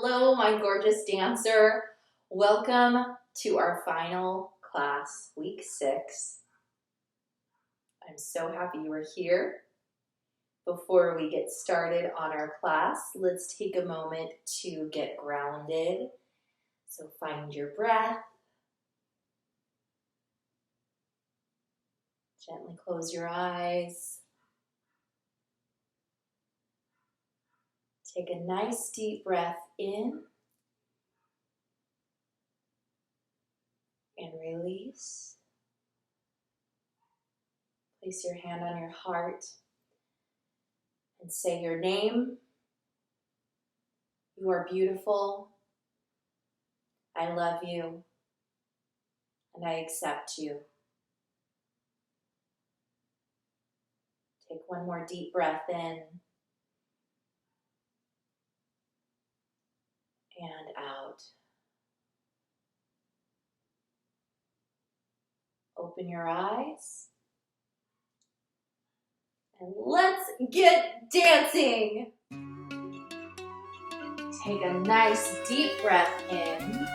Hello, my gorgeous dancer. Welcome to our final class, week 6. I'm so happy you are here. Before we get started on our class, let's take a moment to get grounded. So find your breath. Gently close your eyes. Take a nice deep breath in and release. Place your hand on your heart and say your name. You are beautiful. I love you and I accept you. Take one more deep breath in and out. Open your eyes and let's get dancing. Take a nice deep breath in.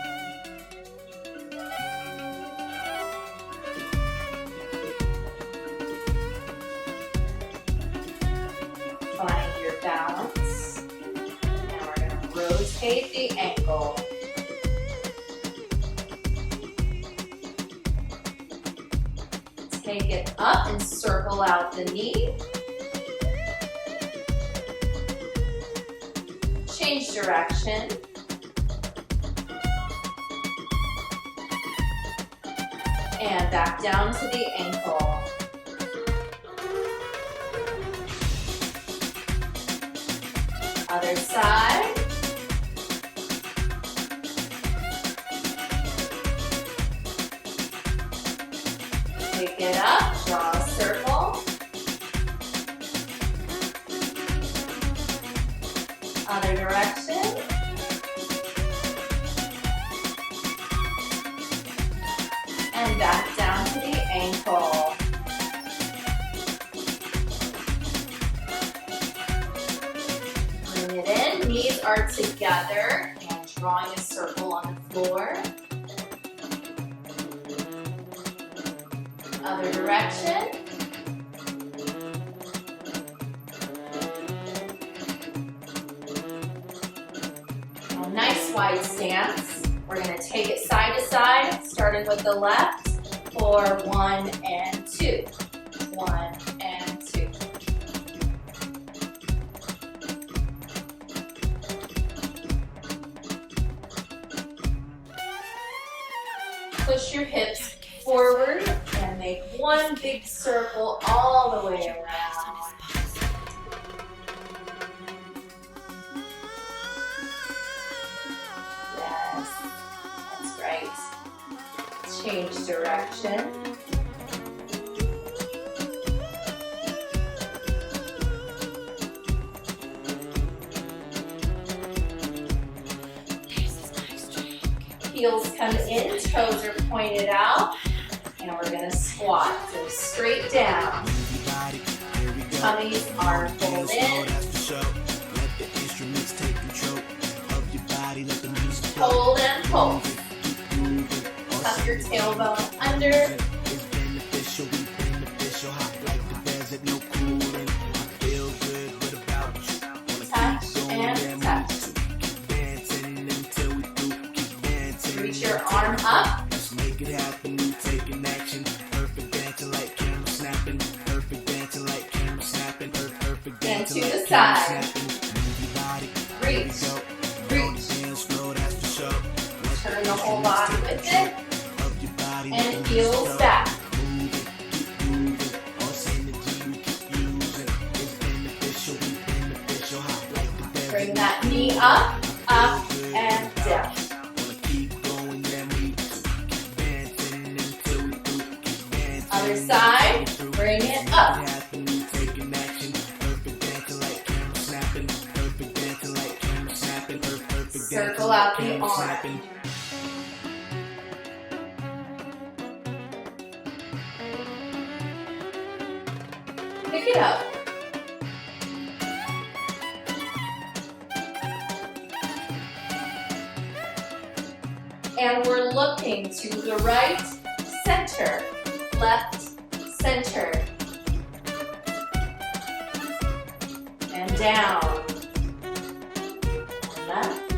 Find your balance. Now we're going to rotate the ankle. Take it up and circle out the knee. Change direction. And back down to the ankle. Other side. Pick it up, draw a circle. Other direction. And back down to the ankle. Bring it in, knees are together and drawing a circle on the floor. Other direction. A nice wide stance. We're going to take it side to side, starting with the left for 1 and 2. 1 and 2. Push your hips forward and make one big circle all the way around. Yes, that's right. Change direction. Heels come in, toes are pointed out. And we're going to squat, so straight down. Tummies are pulled in. Hold and pull. Tuck your tailbone under. Touch and touch. Reach your arm up. And to the side. Reach, reach. Turn the whole body with it. And heels back. Bring that knee up, up, and down. Other side, bring it up. Circle out the arm. Pick it up. And we're looking to the right, center, left, center, and down, and left.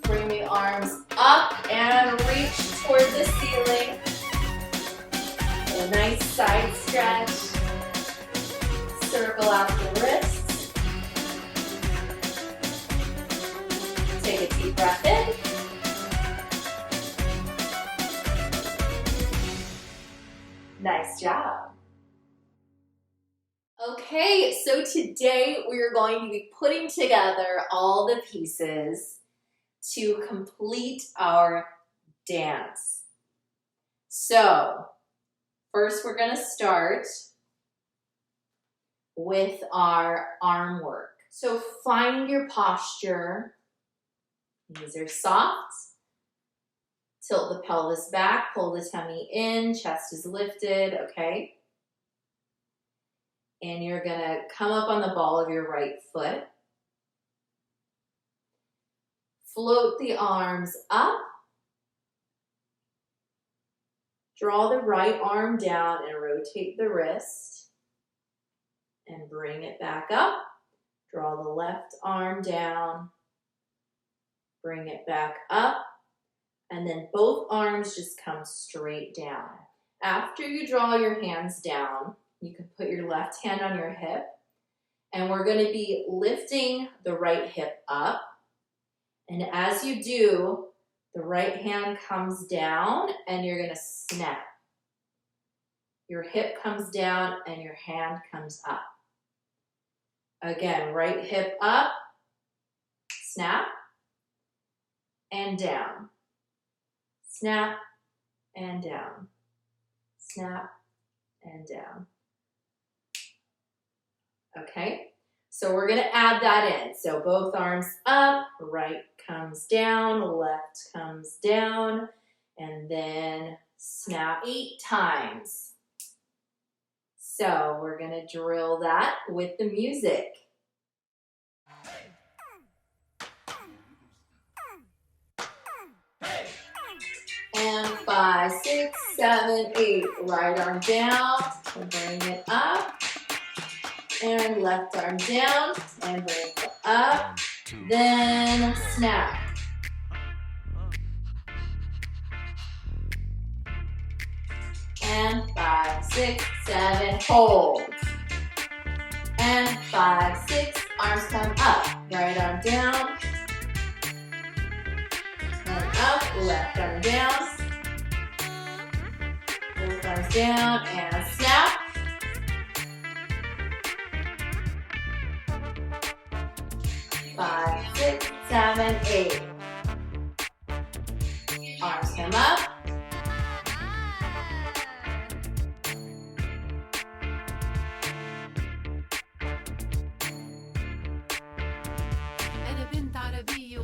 Bring the arms up and reach toward the ceiling. A nice side stretch. Circle out the wrists. Take a deep breath in. Nice job. Okay, so today we are going to be putting together all the pieces to complete our dance. So, first we're going to start with our arm work. So find your posture. Knees are soft. Tilt the pelvis back, pull the tummy in, chest is lifted, okay? And you're gonna come up on the ball of your right foot. Float the arms up. Draw the right arm down and rotate the wrist. And bring it back up. Draw the left arm down. Bring it back up. And then both arms just come straight down. After you draw your hands down, you can put your left hand on your hip. And we're going to be lifting the right hip up. And as you do, the right hand comes down and you're going to snap. Your hip comes down and your hand comes up. Again, right hip up, snap, and down. Snap, and down. Snap, and down. Okay, so we're going to add that in. So both arms up, right comes down, left comes down, and then snap 8 times. So we're going to drill that with the music. And 5, 6, 7, 8. Right arm down, and bring it up. And left arm down, and bring it up. Then snap. And 5, 6, 7, hold. And 5, 6, arms come up. Right arm down. And up, left arm down. Both arms down, and snap. 5, 6, 7, 8. Arms come up. أنا بنت عربية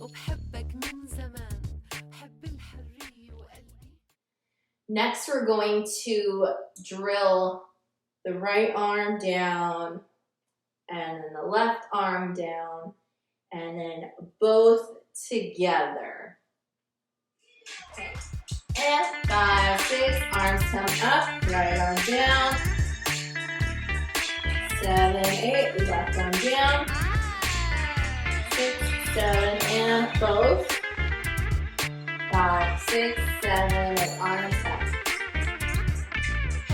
وبحبك من زمان بحب الحرية وقلبي. Next, we're going to drill the right arm down and then the left arm down and then both together. Okay. And 5, 6, arms come up, right arm down. 7, 8, left arm down. 6, 7, and both. 5, 6, 7, and arms up.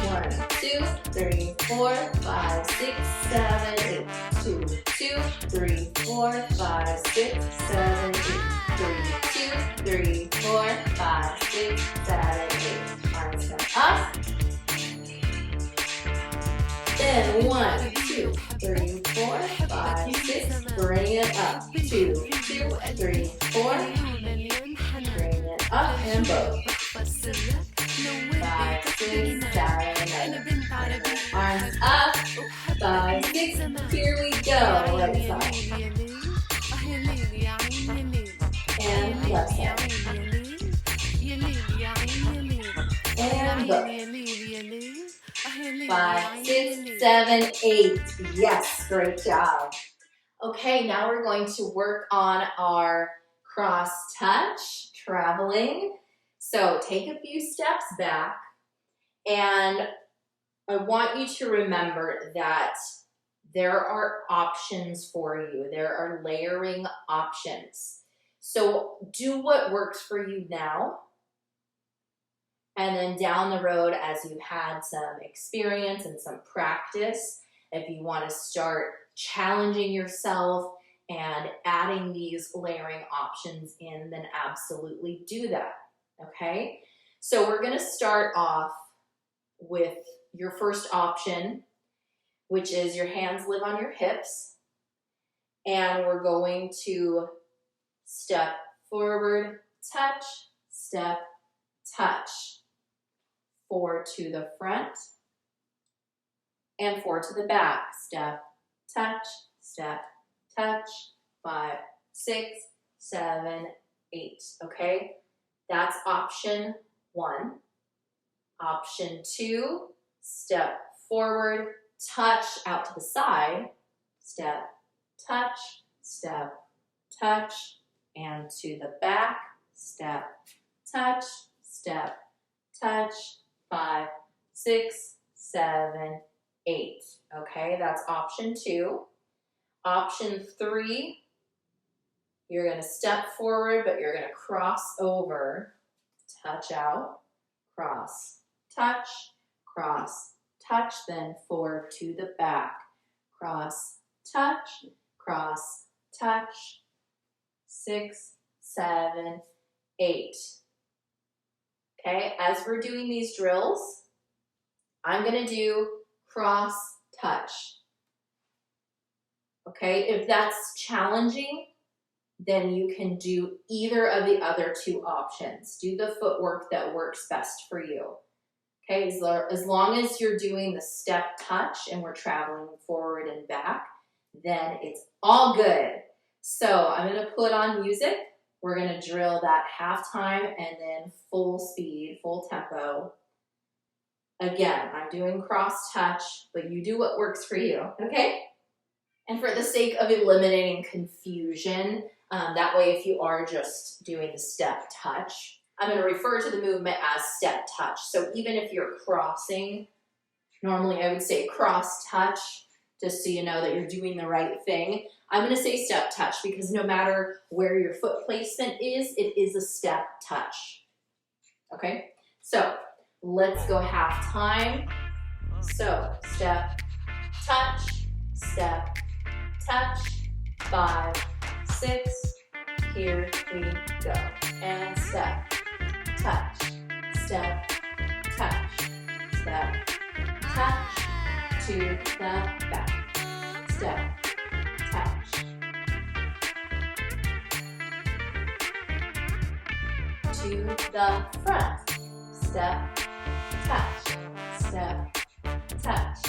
1, 2, 3, 4, 5, 6, 7, 8. 2, 2, 3, 4, 5, 6, 7, 8. 3, 2, 3, 4, 5, 6, 7, 8. Arms come up. Then 1, 2, 3, 4, 5, 6. Bring it up. 2, 2, 3, 4. Bring it up and both. 5, 6, 7, 8. Arms up. 5, 6. Here we go. Right side. And left side. And both. 5, 6, 7, 8. Yes, great job. Okay, now we're going to work on our cross touch, traveling. So take a few steps back, and I want you to remember that there are options for you. There are layering options. So do what works for you now. And then down the road, as you've had some experience and some practice, if you want to start challenging yourself and adding these layering options in, then absolutely do that, okay? So we're going to start off with your first option, which is your hands live on your hips, and we're going to step forward, touch, step, touch. 4 to the front, and 4 to the back. Step, touch, step, touch. 5, 6, 7, 8. Okay, that's option 1. Option 2, step forward, touch out to the side, step, touch, and to the back, step, touch, touch. 5, 6, 7, 8. Okay, that's option 2. Option 3, you're going to step forward, but you're going to cross over, touch out, cross, touch, then 4 to the back, cross, touch, 6, 7, 8. Okay, as we're doing these drills, I'm going to do cross touch. Okay, if that's challenging, then you can do either of the other 2 options. Do the footwork that works best for you. Okay, as long as you're doing the step touch and we're traveling forward and back, then it's all good. So I'm going to put on music. We're going to drill that half time and then full speed, full tempo. Again, I'm doing cross touch, but you do what works for you, okay? And for the sake of eliminating confusion, that way if you are just doing the step touch, I'm going to refer to the movement as step touch. So even if you're crossing, normally I would say cross touch, just so you know that you're doing the right thing. I'm going to say step touch because no matter where your foot placement is, it is a step touch. Okay, so let's go half time. So step, touch, 5, 6, here we go. And step, touch, to the back, step, touch, to the front, step, touch,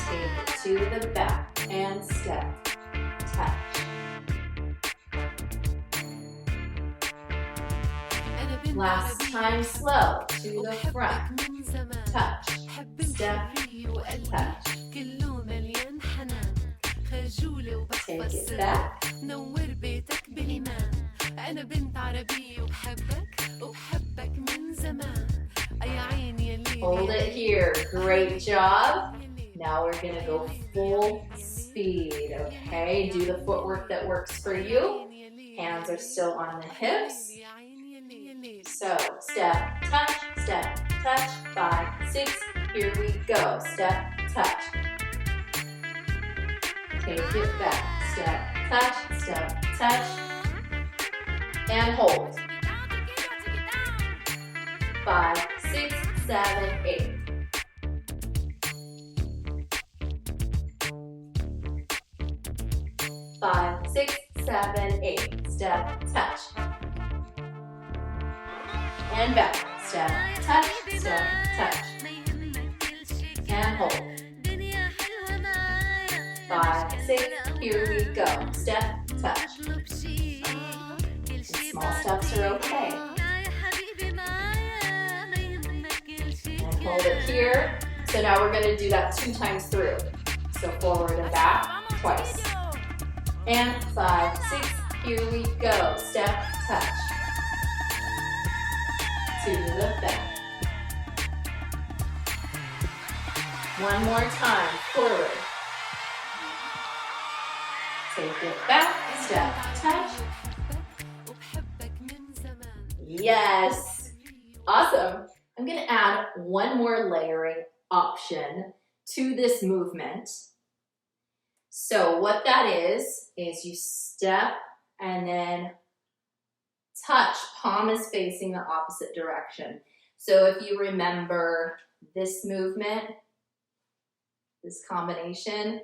take it to the back and step, touch. Last time slow, to the front, touch, step, touch. Take it back. Hold it here, great job. Now we're gonna go full speed, okay? Do the footwork that works for you. Hands are still on the hips. So step, touch, 5, 6, here we go. Step, touch. Take it back. Step, touch, and hold. 5, 6, 7, 8. Five, 6, 7, 8. Step, touch. And back. Step, touch, and hold. 5, 6, here we go. Step, touch. Small steps are okay. And hold it here. So now we're going to do that 2 times through. So forward and back twice. And 5, 6, here we go. Step, touch. To the back. One more time, forward. Take it back, step, touch. Yes, awesome. I'm gonna add one more layering option to this movement. So what that is you step and then touch, palm is facing the opposite direction. So if you remember this movement, this combination,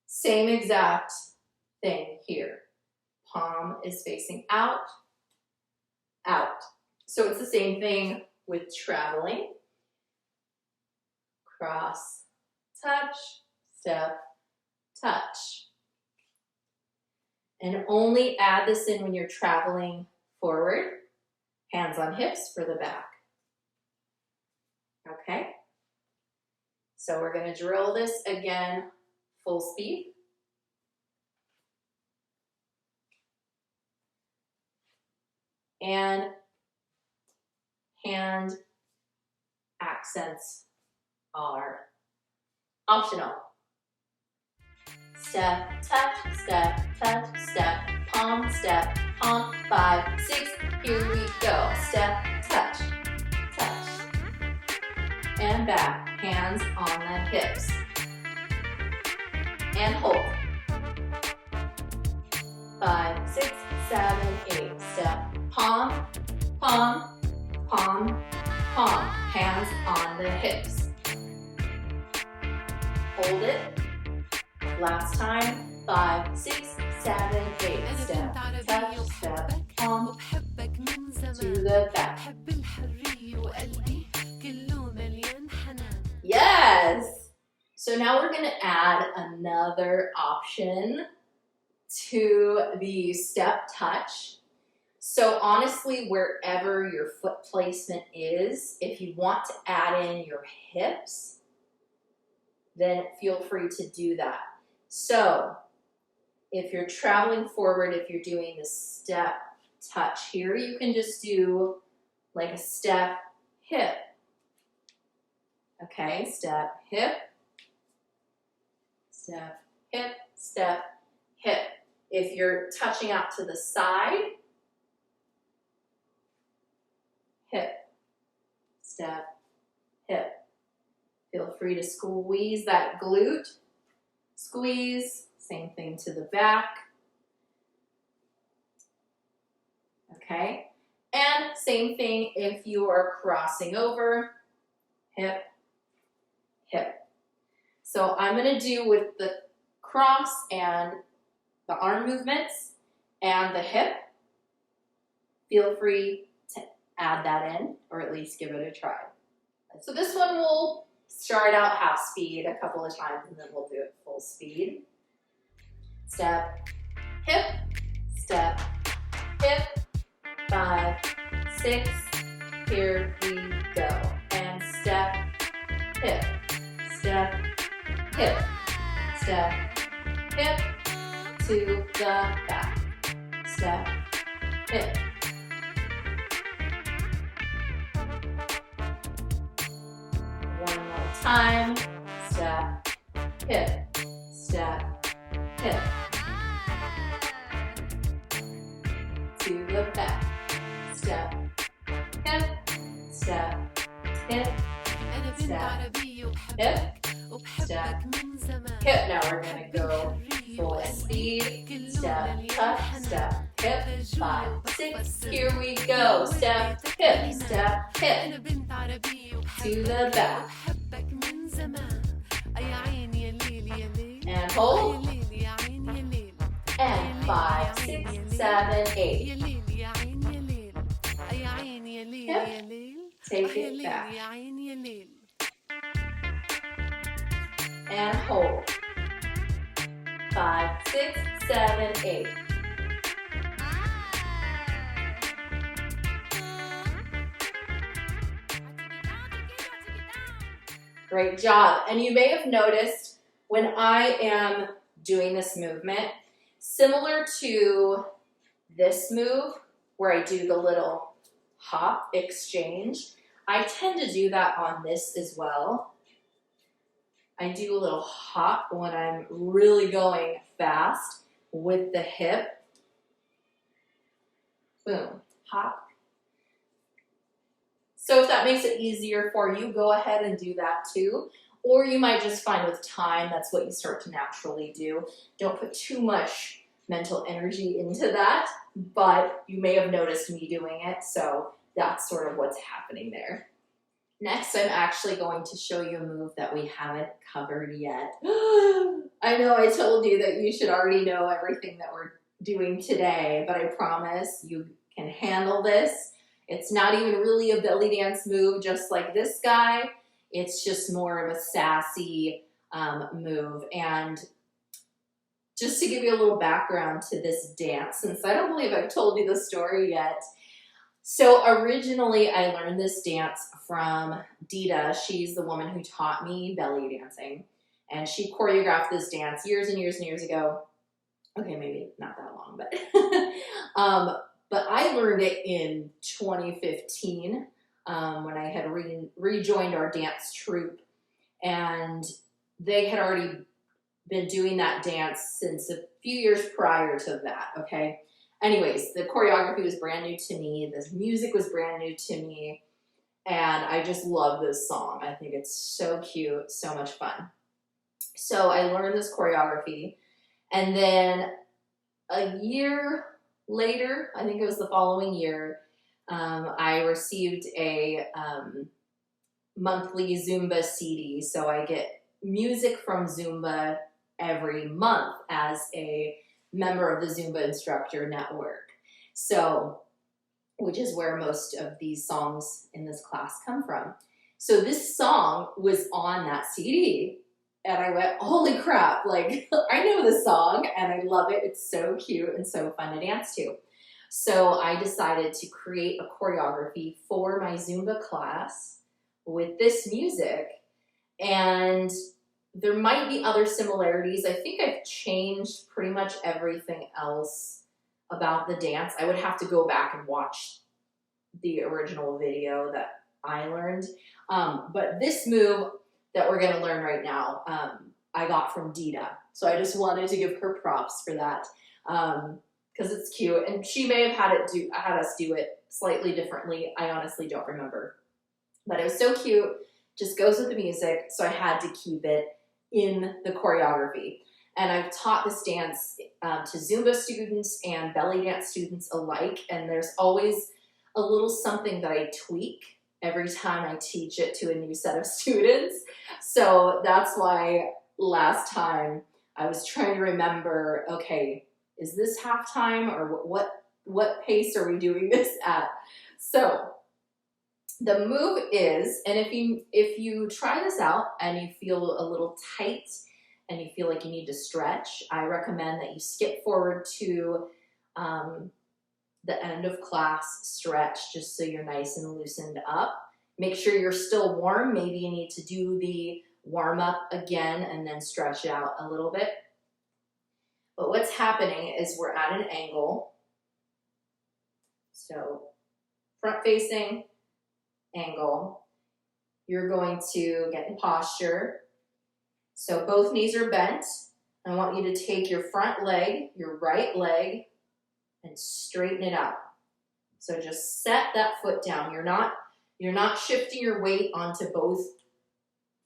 same exact thing here. Palm is facing out, out. So it's the same thing with traveling. Cross, touch, step, touch. And only add this in when you're traveling forward. Hands on hips for the back. Okay? So we're going to drill this again, full speed. And hand accents are optional. Step, touch, step, palm, 5, 6, here we go. Step, touch, touch. And back, hands on the hips. And hold. 5, 6, 7, 8. Step, palm, palm, palm, palm. Hands on the hips. Hold it. Last time. 5, 6, 7, 8. Step, touch, step, palm to the back. Yes! So now we're going to add another option to the step touch. So honestly, wherever your foot placement is, if you want to add in your hips, then feel free to do that. So if you're traveling forward, if you're doing the step touch here, you can just do like a step, hip. Okay, step, hip, step, hip, step, hip. If you're touching out to the side, hip, step, hip. Feel free to squeeze that glute. Squeeze, same thing to the back. Okay, and same thing if you are crossing over, hip, hip. So I'm going to do with the cross and the arm movements and the hip. Feel free to add that in, or at least give it a try. So this one we'll start out half speed a couple of times and then we'll do it full speed. Step, hip, step, hip, 5, 6, here we go. And step, hip, step, hip, step, hip, to the back. Step, hip. One more time. Step, hip, step, hip. To the back. Step, hip, step, hip, step, hip, step, hip. Now we're going to go full speed. Step, touch, step, hip, 5, 6. Here we go. Step, hip, to the back. And hold. And 5, 6, 7, 8. Hip. Take it back. And hold. 5, 6, 7, 8. Great job. And you may have noticed when I am doing this movement, similar to this move where I do the little hop exchange, I tend to do that on this as well. I do a little hop when I'm really going fast with the hip. Boom, hop. So if that makes it easier for you, go ahead and do that too. Or you might just find with time, that's what you start to naturally do. Don't put too much mental energy into that, but you may have noticed me doing it, so that's sort of what's happening there. Next, I'm actually going to show you a move that we haven't covered yet. I know I told you that you should already know everything that we're doing today, but I promise you can handle this. It's not even really a belly dance move just like this guy. It's just more of a sassy move. And just to give you a little background to this dance, since I don't believe I've told you the story yet. So originally I learned this dance from Dita. She's the woman who taught me belly dancing. And she choreographed this dance years and years and years ago. Okay, maybe not that long, but I learned it in 2015 when I had rejoined our dance troupe, and they had already been doing that dance since a few years prior to that, okay? Anyways, the choreography was brand new to me, the music was brand new to me, and I just love this song. I think it's so cute, so much fun. So I learned this choreography, and then a year later, I think it was the following year, I received a monthly Zumba CD. So I get music from Zumba every month as a member of the Zumba Instructor Network. So, which is where most of these songs in this class come from. So this song was on that CD. And I went, holy crap, like, I know this song and I love it. It's so cute and so fun to dance to. So I decided to create a choreography for my Zumba class with this music. And there might be other similarities. I think I've changed pretty much everything else about the dance. I would have to go back and watch the original video that I learned. But this move that we're going to learn right now, I got from Dita. So I just wanted to give her props for that because it's cute. And she may have had us do it slightly differently. I honestly don't remember. But it was so cute. Just goes with the music. So I had to keep it in the choreography. And I've taught this dance to Zumba students and belly dance students alike. And there's always a little something that I tweak every time I teach it to a new set of students. So that's why last time I was trying to remember, okay, is this halftime or what pace are we doing this at? So the move is, and if you try this out and you feel a little tight and you feel like you need to stretch, I recommend that you skip forward to the end of class stretch just so you're nice and loosened up. Make sure you're still warm. Maybe you need to do the warm up again and then stretch out a little bit. But what's happening is we're at an angle. So front facing angle. You're going to get in posture. So both knees are bent. I want you to take your front leg, your right leg, and straighten it out. So just set that foot down. You're not shifting your weight onto both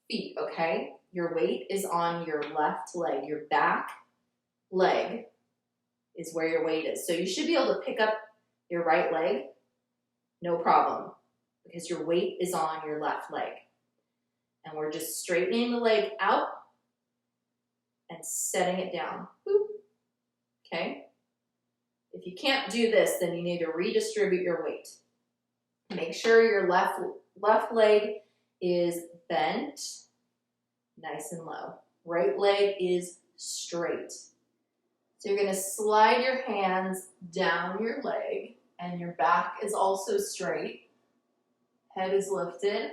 feet, okay? Your weight is on your left leg. Your back leg is where your weight is. So you should be able to pick up your right leg, no problem, because your weight is on your left leg. And we're just straightening the leg out and setting it down. Boop. Okay? If you can't do this, then you need to redistribute your weight. Make sure your left leg is bent, nice and low. Right leg is straight. So you're going to slide your hands down your leg, and your back is also straight. Head is lifted.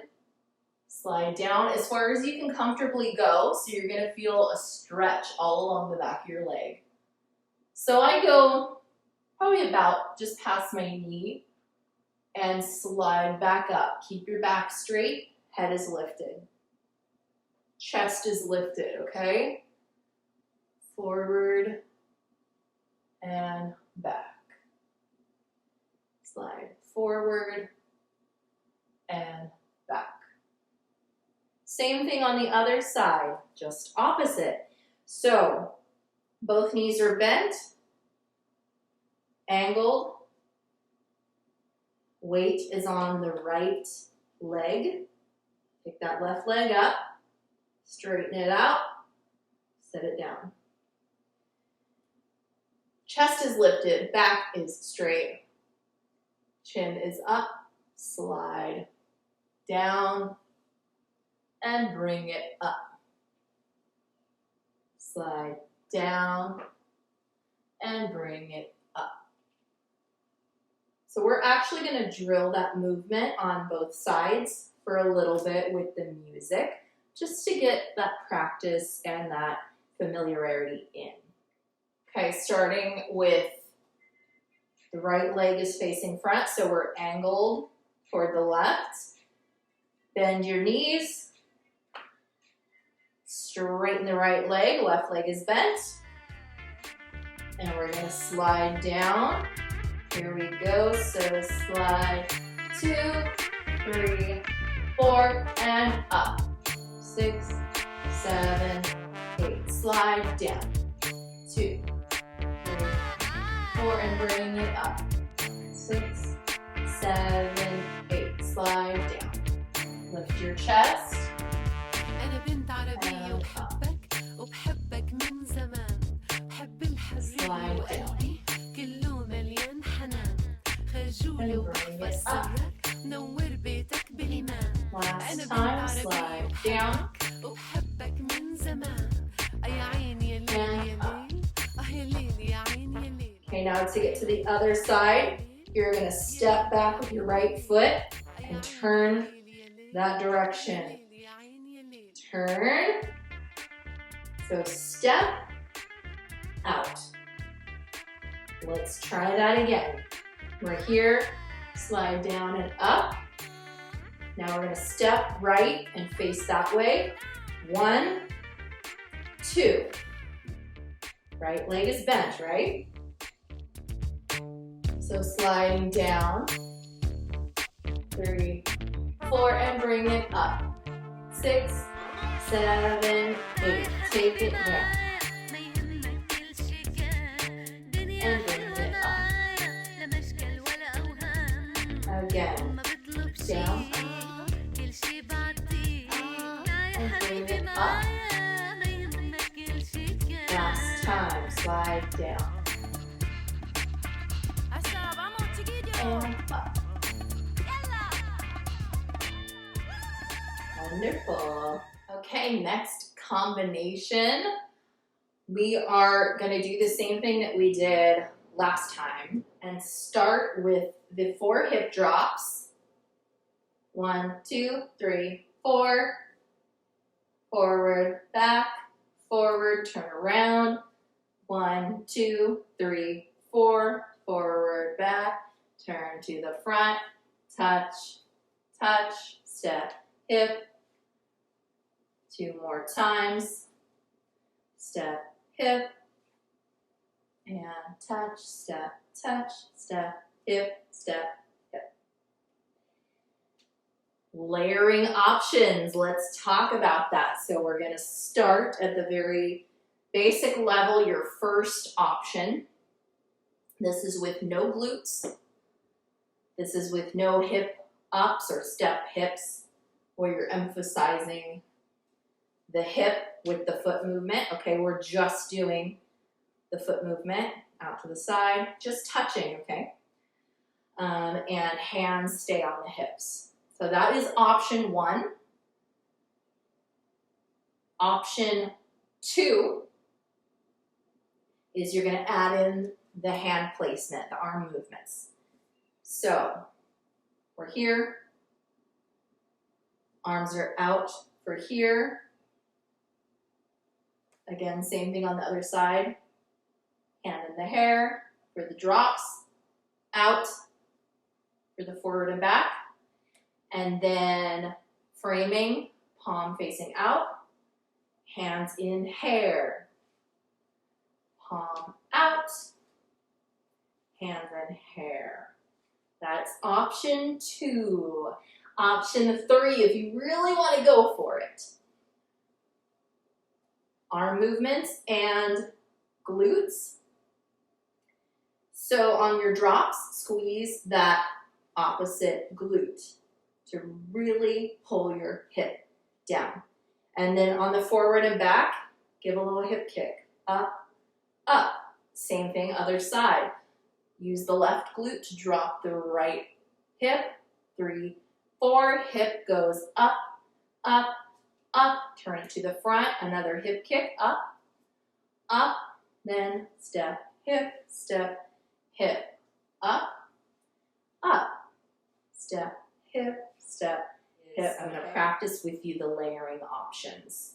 Slide down as far as you can comfortably go, so you're gonna feel a stretch all along the back of your leg. So I go probably about just past my knee and slide back up. Keep your back straight, head is lifted. Chest is lifted, okay? Forward and back. Slide forward and back. Same thing on the other side, just opposite. So both knees are bent, angled. Weight is on the right leg. Pick that left leg up, straighten it out, set it down. Chest is lifted, back is straight. Chin is up, slide down, and bring it up. Slide down, and bring it up. So we're actually going to drill that movement on both sides for a little bit with the music, just to get that practice and that familiarity in. Okay, starting with the right leg is facing front, so we're angled toward the left. Bend your knees, straighten the right leg, left leg is bent, and we're going to slide down. Here we go, so slide 2, 3, 4, and up. 6, 7, 8. Slide down. 2, 3, 4, and bring it up. 6, 7, 8. Slide down. Lift your chest. أنا بنت عربية وبحبك وبحبك من زمان. بحب الحرية وقلبي كله مليان حنان. خجولة وبحفظك نور بيتك بالإيمان. Last time, slide down. وبحبك من زمان. أي عيني يا ليل يا ليل. يا ليل يا عيني يا ليل. Okay, now to get to the other side, you're going to step back with your right foot and turn that direction. Turn. So step out. Let's try that again. We're here, slide down and up. Now we're going to step right and face that way. 1, 2. Right leg is bent, right? So sliding down. 3, 4, and bring it up. 6, 7, 8. Take it down. And bring it up. Again. Down. And bring it up. Last time. Slide down. And up. Wonderful. Okay, next combination. We are going to do the same thing that we did last time and start with the 4 hip drops. 1, 2, 3, 4. Forward, back, forward, turn around. 1, 2, 3, 4. Forward, back, turn to the front, touch, touch, step, hip. 2 more times. Step, hip, and touch, step, hip, step, hip. Layering options, let's talk about that. So we're going to start at the very basic level, your first option. This is with no glutes. This is with no hip ups or step hips, where you're emphasizing the hip with the foot movement. Okay, we're just doing the foot movement out to the side, just touching, okay? And hands stay on the hips. So that is option 1. Option 2 is you're going to add in the hand placement, the arm movements. So we're here, Arms are out for here. Again, same thing on the other side. Hand in the hair for the drops. Out for the forward and back. And then framing, palm facing out. Hands in hair. Palm out. Hands in hair. That's option 2. Option 3, if you really want to go for it. Arm movements and glutes. So on your drops, squeeze that opposite glute to really pull your hip down. And then on the forward and back, give a little hip kick. Up, up. Same thing, other side. Use the left glute to drop the right hip. 3, 4, hip goes up, up, up. Turn it to the front, another hip kick, up, up. Then step, hip, up, up. Step, hip, hip. I'm going to practice with you the layering options,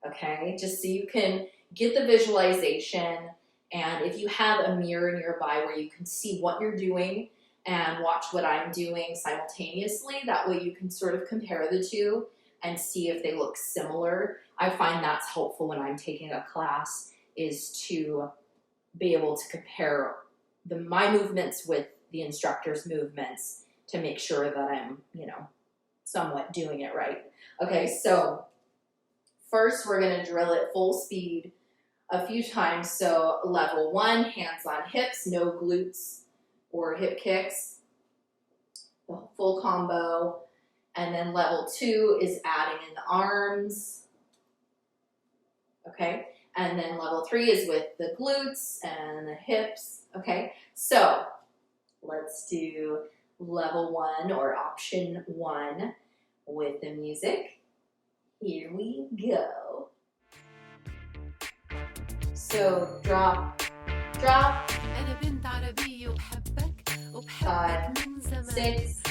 okay? Just so you can get the visualization. And if you have a mirror nearby where you can see what you're doing and watch what I'm doing simultaneously, that way you can sort of compare the two and see if they look similar. I find that's helpful when I'm taking a class, is to be able to compare my movements with the instructor's movements to make sure that I'm, somewhat doing it right. Okay, so first we're going to drill it full speed a few times. So level 1, hands on hips, no glutes or hip kicks, the full combo. And then level 2 is adding in the arms. Okay, and then level 3 is with the glutes and the hips. Okay, so let's do level 1 or option 1 with the music. Here we go. So drop, drop. 5, 6,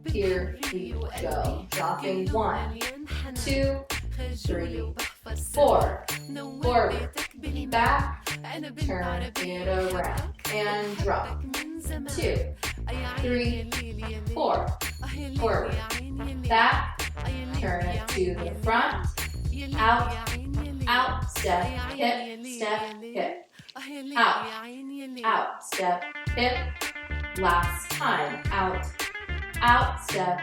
here we go. Dropping 1, 2, 3, 4. Forward, back, turn it around, and drop. 2, 3, 4. Forward, back, turn it to the front, out, out, step, hip, out, step, hip, last time, out, out, step,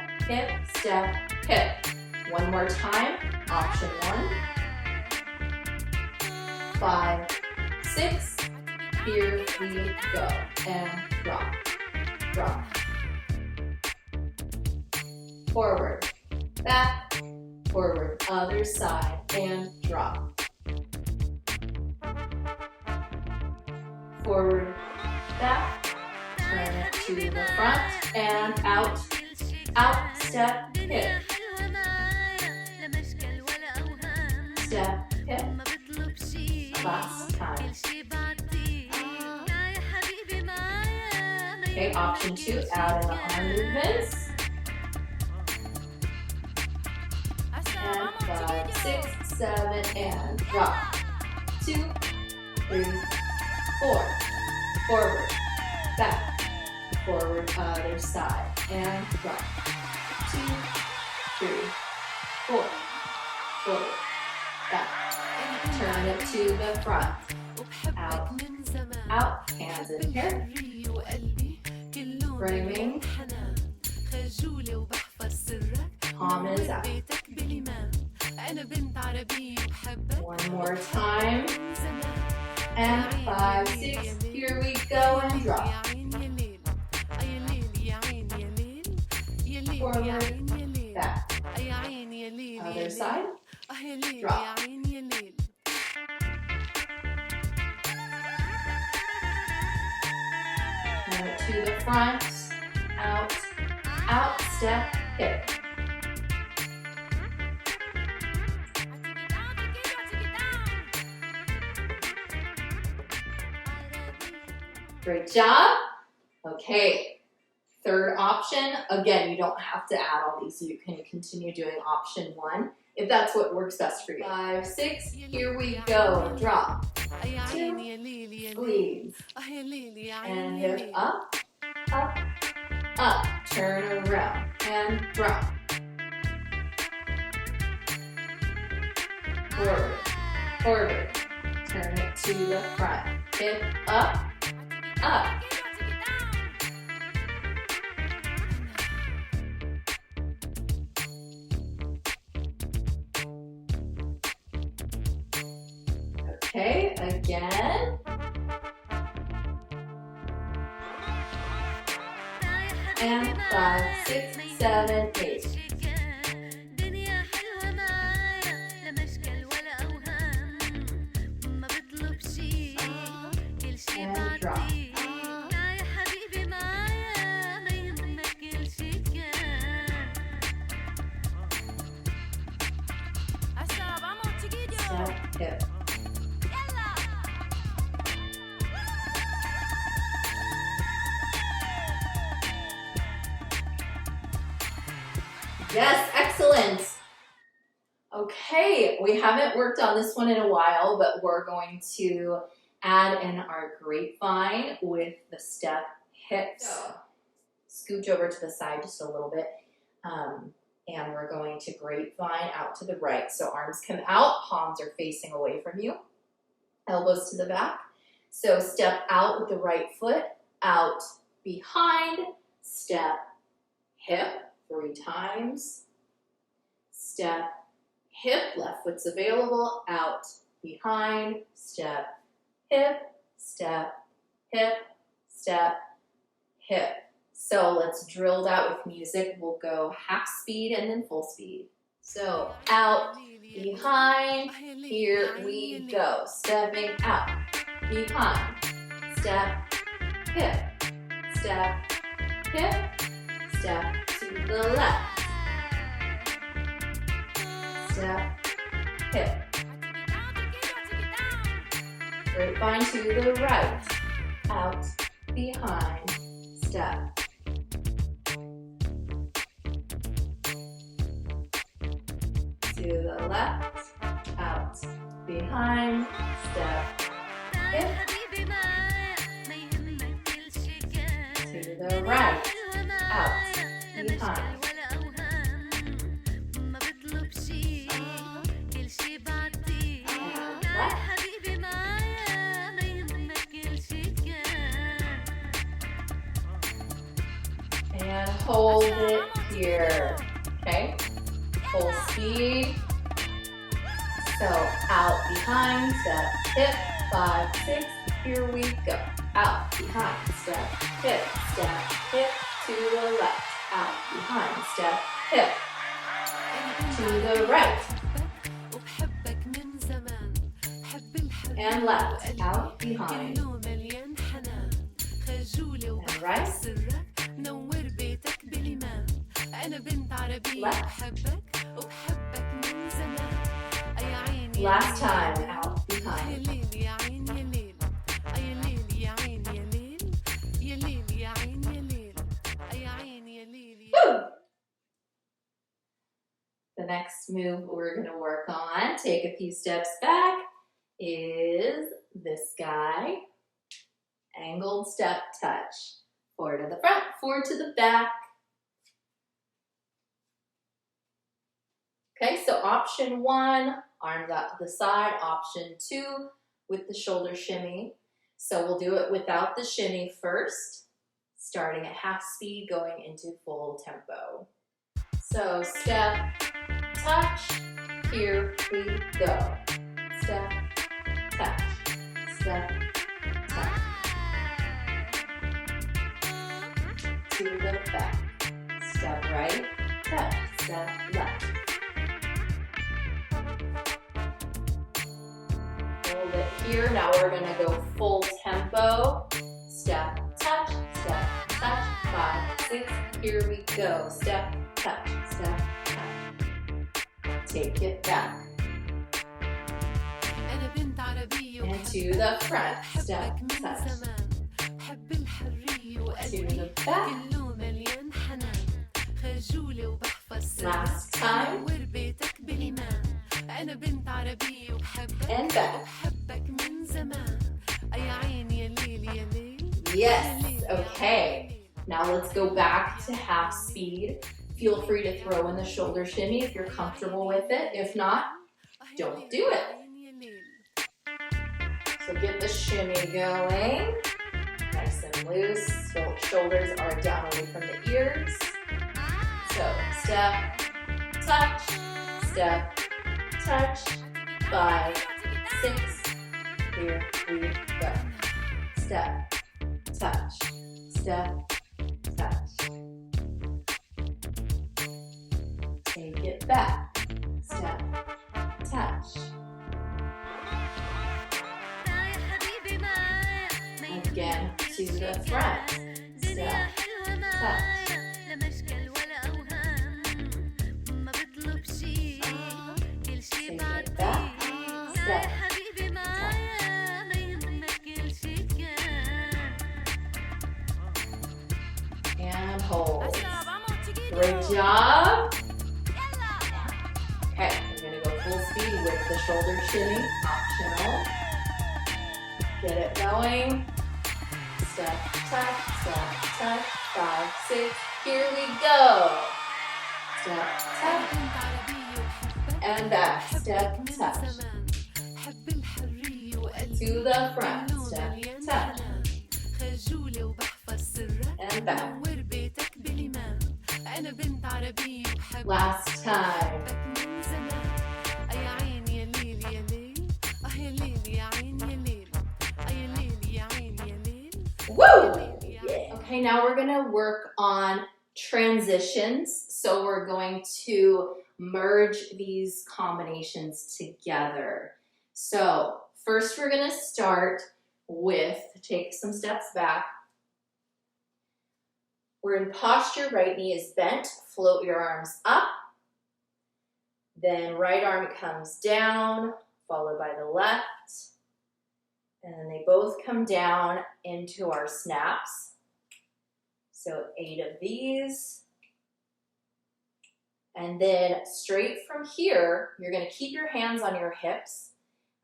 hip, one more time, option 1, 5, 6, here we go, and drop, drop, forward, back, forward, other side, and drop, forward, back, turn it to the front, and out, out, step, hip, step, hip, last time. Okay, option 2, add in the arm movements. And 5, 6, 7, and drop. 2, 3, 4. Forward, back, forward, other side, and drop. 2, 3, 4. Forward, back. Turn it to the front. Out, out, hands in here. Framing. Palm is out. One more time. And 5, 6, here we go, and drop. Forward, back. Other side, drop. Turn it to the front, out, out, step, hip. Great job. Okay, Third option, again, you don't have to add all these. You can continue doing option 1 if that's what works best for you. 5, 6, here we go. Drop, 2, squeeze, and hip up, up, up. Turn around and drop. Forward, forward. Turn it to the front. Hip up, up. Okay, again. And 5, 6, 7, 8. And drop. Step, hip. Yes, excellent. Okay, we haven't worked on this one in a while, but we're going to add in our grapevine with the step hips. So, scooch over to the side just a little bit, and we're going to grapevine out to the right. So arms come out, palms are facing away from you, elbows to the back. So step out with the right foot, out, behind, step, hip, 3 times. Step, hip, left foot's available, out, behind, step, hip, step, hip, step, hip. So let's drill that with music. We'll go half speed and then full speed. So out, behind, here we go. Stepping out, behind, step, hip, step, hip, step to the left, step, hip. Grapevine to the right, out, behind, step. To the left, out, behind, step, hip. To the right, out, behind. And left. And hold it here, okay? Full speed. So out, behind, step, hip, 5, 6, here we go. Out, behind, step, hip, to the left. Out, behind, step, hip, to the right. And left, out, behind. And right. Left. Last time, out, behind. Woo! The next move we're going to work on, take a few steps back, is this guy. Angled step touch. 4 to the front, 4 to the back. Okay, so option 1, arms out to the side. Option 2, with the shoulder shimmy. So we'll do it without the shimmy first, starting at half speed, going into full tempo. So step, touch, here we go. Step, touch, step, touch. To the back. Step right, touch, step left. Hold it here. Now we're going to go full tempo. Step, touch, 5, 6. Here we go. Step, touch, step, touch. Take it back. And to the front. Step, touch. To the back. خجولة وبحفظ سرك Last time. منور بيتك بالإيمان أنا بنت عربية وبحبك And back. وبحبك من زمان يا عيني يا ليل يا ليل. Yes, okay. Now let's go back to half speed. Feel free to throw in the shoulder shimmy if you're comfortable with it. If not, don't do it. So get the shimmy going. Nice and loose. So shoulders are down away from the ears. So step, touch, step, touch. 5, 6. Here we go. Step, touch, step, touch. Take it back. Step, touch. Again to the front. Step, touch. Take it back. Step, touch. And hold. Great job. Okay, we're gonna go full speed with the shoulder shimmy, optional. Get it going. Step, touch, step, touch. 5, 6, here we go. Step, touch, and back. Step, touch. To the front. Step, touch. And back. Last time. Woo! Yeah. Okay, now we're going to work on transitions. So we're going to merge these combinations together. So first we're going to start with, take some steps back. We're in posture, right knee is bent, float your arms up. Then right arm comes down, followed by the left. And then they both come down into our snaps. So 8 of these. And then straight from here, you're going to keep your hands on your hips.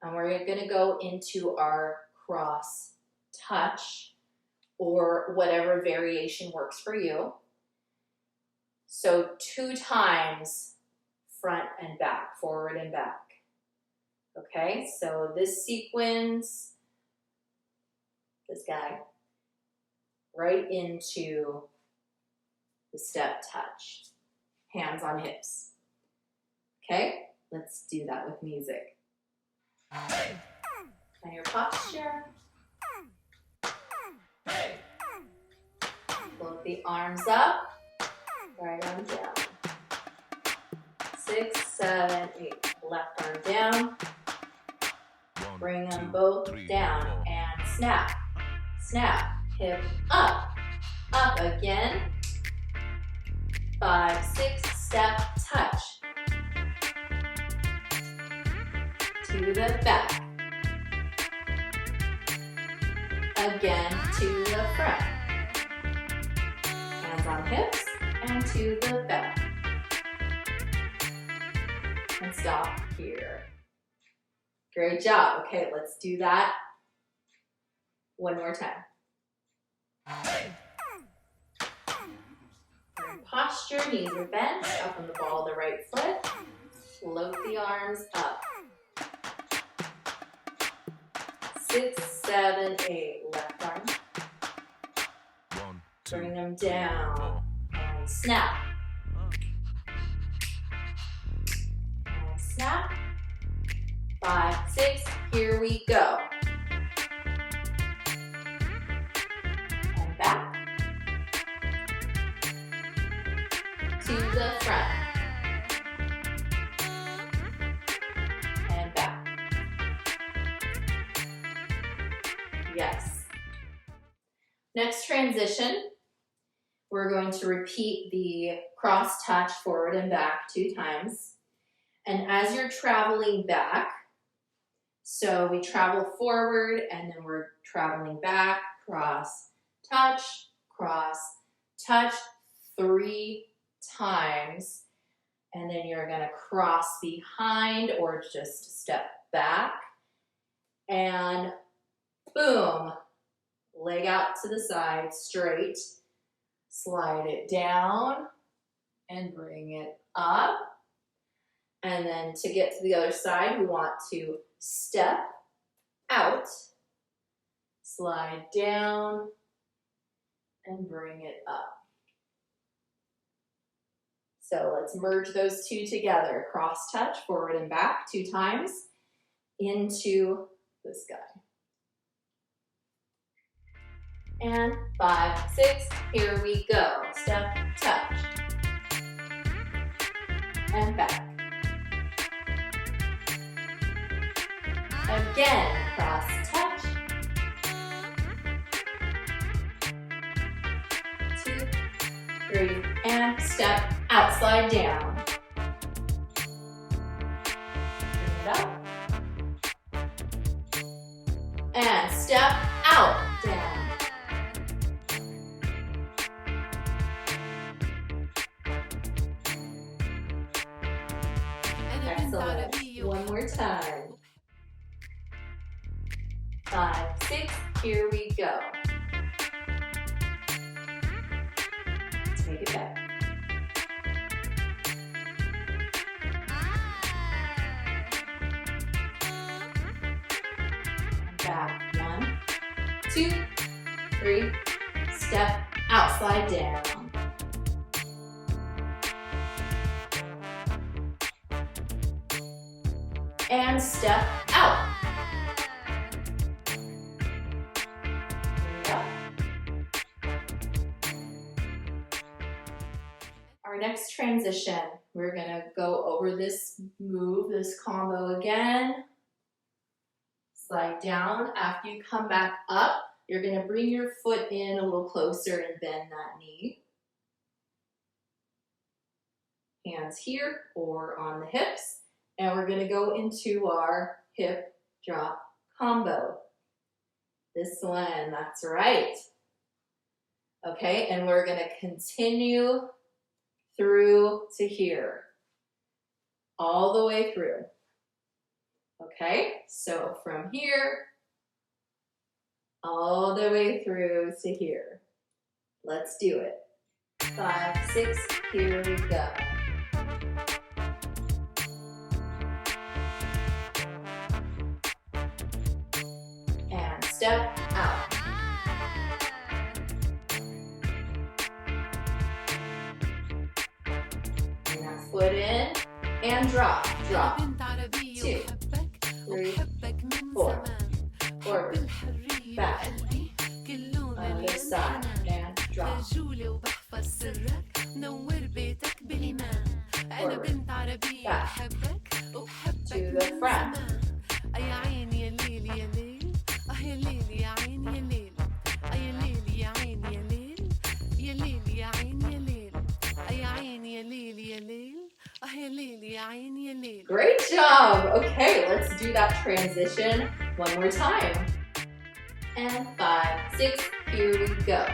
And we're going to go into our cross touch or whatever variation works for you. So 2 times front and back, forward and back. Okay, so this sequence, this guy, right into the step touch. Hands on hips. Okay, let's do that with music. And your posture. Float the arms up, right arm down. 6, 7, 8. Left arm down. Bring them both down and snap. Snap. Hip up. Up again. 5, 6, step, touch. To the back. Again, to the front. Hands on hips and to the back. And stop here. Great job. Okay, let's do that one more time. Posture, knees are bent, up on the ball of the right foot. Float the arms up. 6, 7, 8. Left arm. Bring them down. And snap. And snap. 5, 6. Here we go. And back. To the front. And back. Yes. Next transition, we're going to repeat the cross touch forward and back 2 times. And as you're traveling back, so we travel forward and then we're traveling back, cross, touch, 3 times. And then you're gonna cross behind or just step back. And boom, leg out to the side, straight. Slide it down and bring it up. And then to get to the other side, we want to step out, slide down, and bring it up. So let's merge those two together. Cross touch, forward and back 2 times into this guy. And 5, 6, here we go. Step, touch, and back. Again, cross touch. 2, 3, and step out, slide down. Bring it up. And step out, down. Excellent. One more time. 5, 6, here we go. Take it back. And back. 1, 2, 3. Step out, slide down. And step out. Our next transition, we're gonna go over this move, this combo again. Slide down. After you come back up, you're gonna bring your foot in a little closer and bend that knee. Hands here or on the hips. And we're gonna go into our hip drop combo. This one, that's right. Okay, and we're gonna continue through to here, all the way through. Okay, so from here, all the way through to here. Let's do it. 5, 6, here we go. And step out. Foot in and drop, drop. 2, 3, 4. Forward, back. Other side and drop. Forward, back. To the front. Great job. Okay, let's do that transition one more time. And 5, 6, here we go.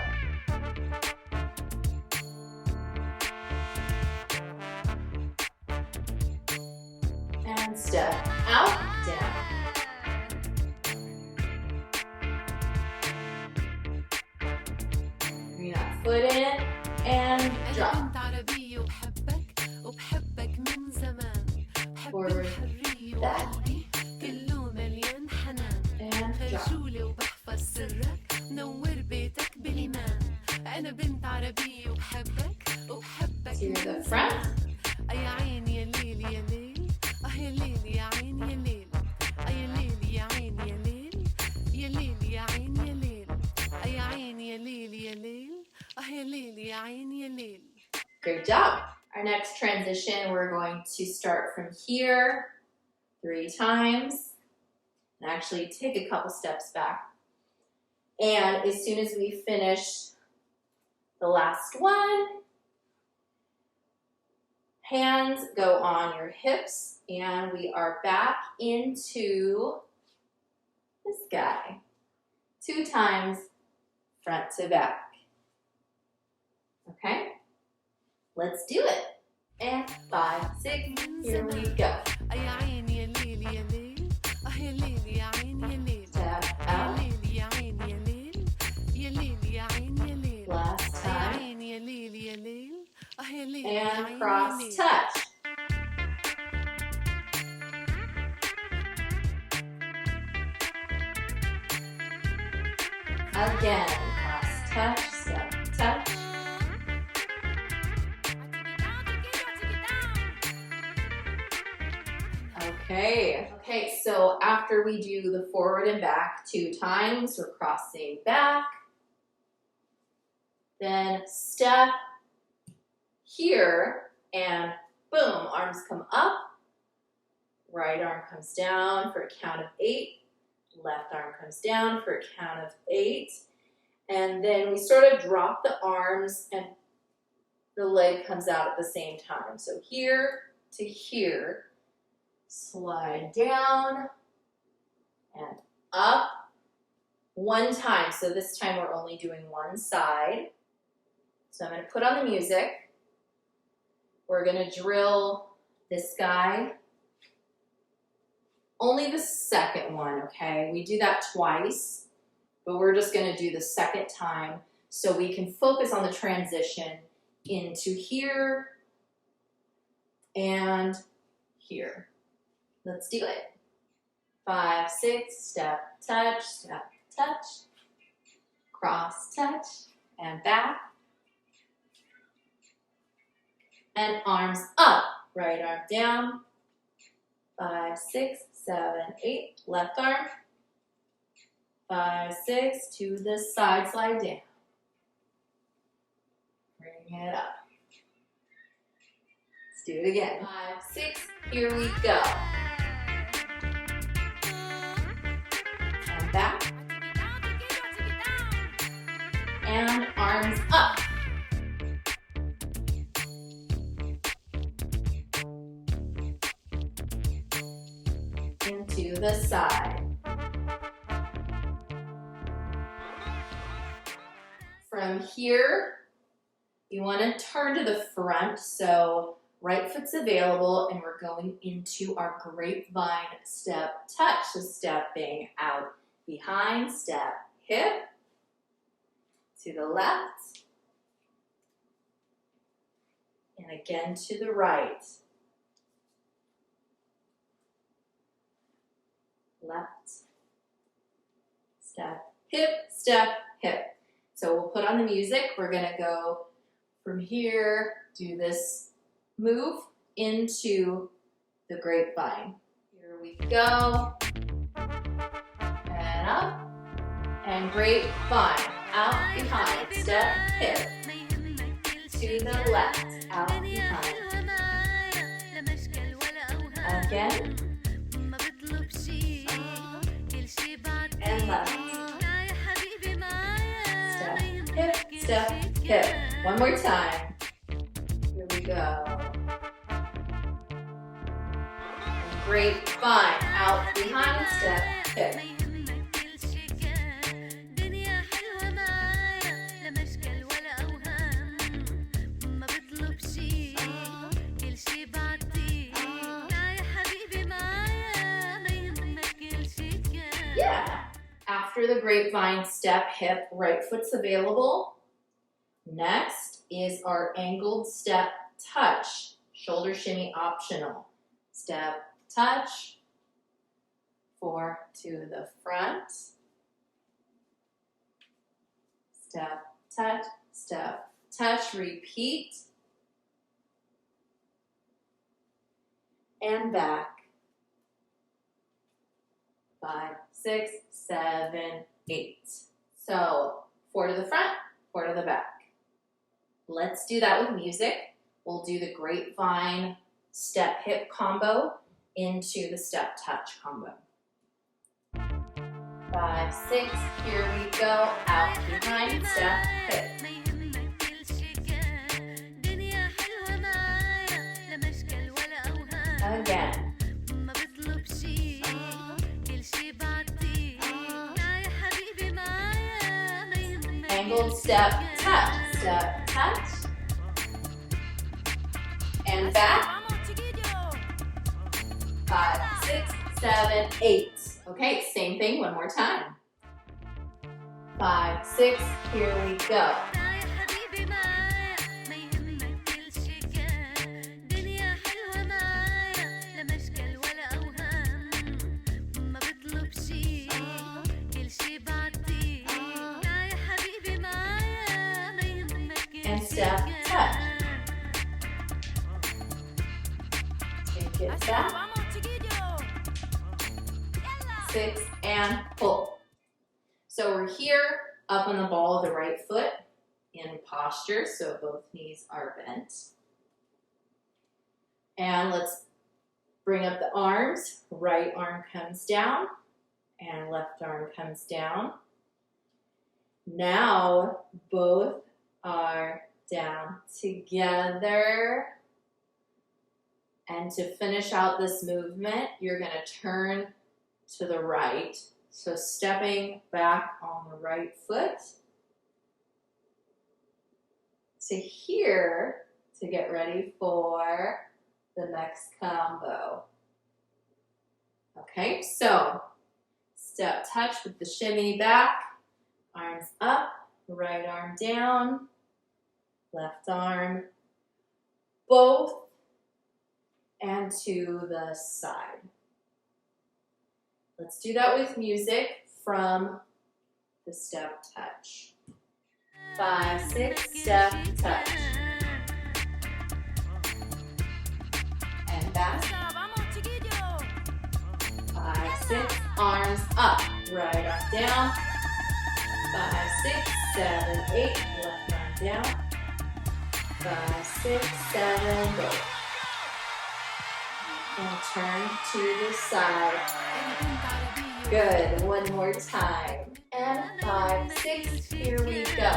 And step out, down. Bring that foot in and drop. Forward, back, and drop. To the front. Great job. Our next transition, we're going to start from here 3 times and actually take a couple steps back. And as soon as we finish the last one, hands go on your hips and we are back into this guy. 2 times front to back. Okay? Let's do it. And 5, 6, here we go. يا عيني يا ليل يا ليل يا ليل يا عيني يا ليل Step يا out. ليل يا عيني يا ليل يا ليل يا عيني يا ليل Last يا time. عيني يا ليل يا ليل يا ليل يا And عيني cross يا ليل touch. Again, cross touch, step touch. Okay, so after we do the forward and back 2 times, we're crossing back. Then step here and boom, arms come up. Right arm comes down for a count of 8. Left arm comes down for a count of 8. And then we sort of drop the arms and the leg comes out at the same time. So here to here, slide down and up 1 time. So this time we're only doing one side. So I'm going to put on the music. We're going to drill this guy. Only the second one, okay? We do that twice, but we're just going to do the second time so we can focus on the transition into here and here. Let's do it. 5, 6, step, touch, cross, touch, and back. And arms up, right arm down. 5, 6, 7, 8, left arm. 5, 6, to the side, slide down. Bring it up. Let's do it again. 5, 6, here we go. And back. And arms up. Into the side. From here, you want to turn to the front, so right foot's available, and we're going into our grapevine step touch. So stepping out behind, step, hip, to the left, and again to the right. Left, step, hip. So we'll put on the music. We're going to go from here, do this move into the grapevine. Here we go. And up. And grapevine. Out behind. Step, hip. To the left. Out behind. Again. And left. Step, hip. One more time. Here we go. Grapevine. Out behind, step, hip. Yeah. After the grapevine, step, hip, right foot's available. Next is our angled step touch. Shoulder shimmy optional. Step, touch. 4 to the front. Step, touch, repeat. And back. 5, 6, 7, 8. So 4 to the front, 4 to the back. Let's do that with music. We'll do the grapevine step hip combo into the step touch combo. 5, 6, here we go. Out behind, step, hip. Again. Angled step, touch. and back. 5, 6, 7, 8. Okay, same thing, one more time. 5, 6, here we go. And step, touch. Take it back. 6, and pull. So we're here, up on the ball of the right foot, in posture, so both knees are bent. And let's bring up the arms. Right arm comes down, and left arm comes down. Now, both are down together. And to finish out this movement, you're going to turn to the right. So stepping back on the right foot to here to get ready for the next combo. Okay, so step touch with the shimmy back, arms up, right arm down, left arm, both, and to the side. Let's do that with music from the step touch. 5, 6, step touch. And back. 5, 6, arms up. Right arm down. 5, 6, 7, 8. Left arm down. 5, 6, 7, go. And turn to the side. Good. One more time. And 5, 6. Here we go.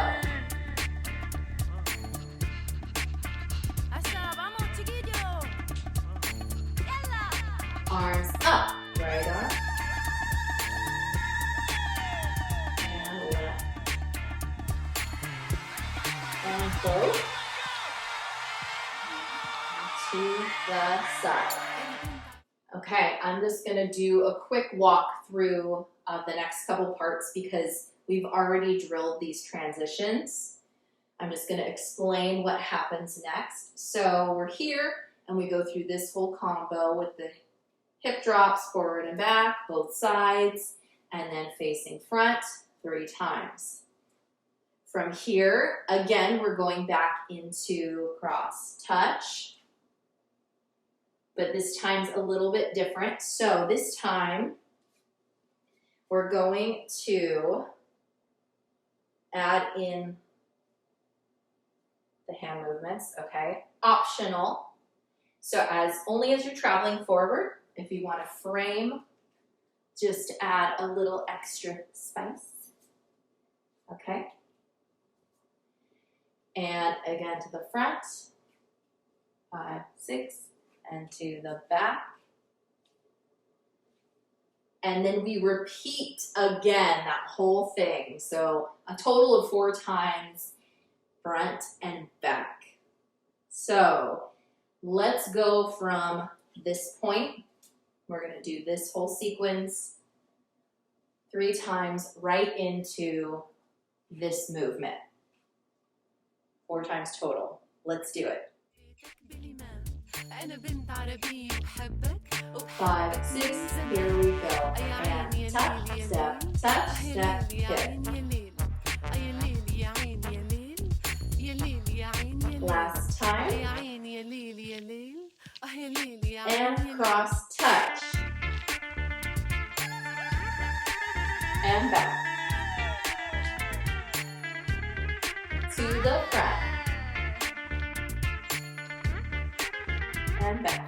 Arms up. Right arm. And left. And both. To the side. Okay, I'm just going to do a quick walk through the next couple parts because we've already drilled these transitions. I'm just going to explain what happens next. So we're here and we go through this whole combo with the hip drops forward and back, both sides, and then facing front 3 times. From here, again, we're going back into cross touch. But this time's a little bit different. So this time, we're going to add in the hand movements, okay? Optional. So only as you're traveling forward, if you want to frame, just add a little extra spice, okay? And again to the front, 5, 6, and to the back. And then we repeat again that whole thing. So a total of 4 times, front and back. So let's go from this point. We're going to do this whole sequence 3 times right into this movement. 4 times total. Let's do it. 5, 6, here we go. And touch, step, kick. Last time. And cross touch. And back. To the front. And back.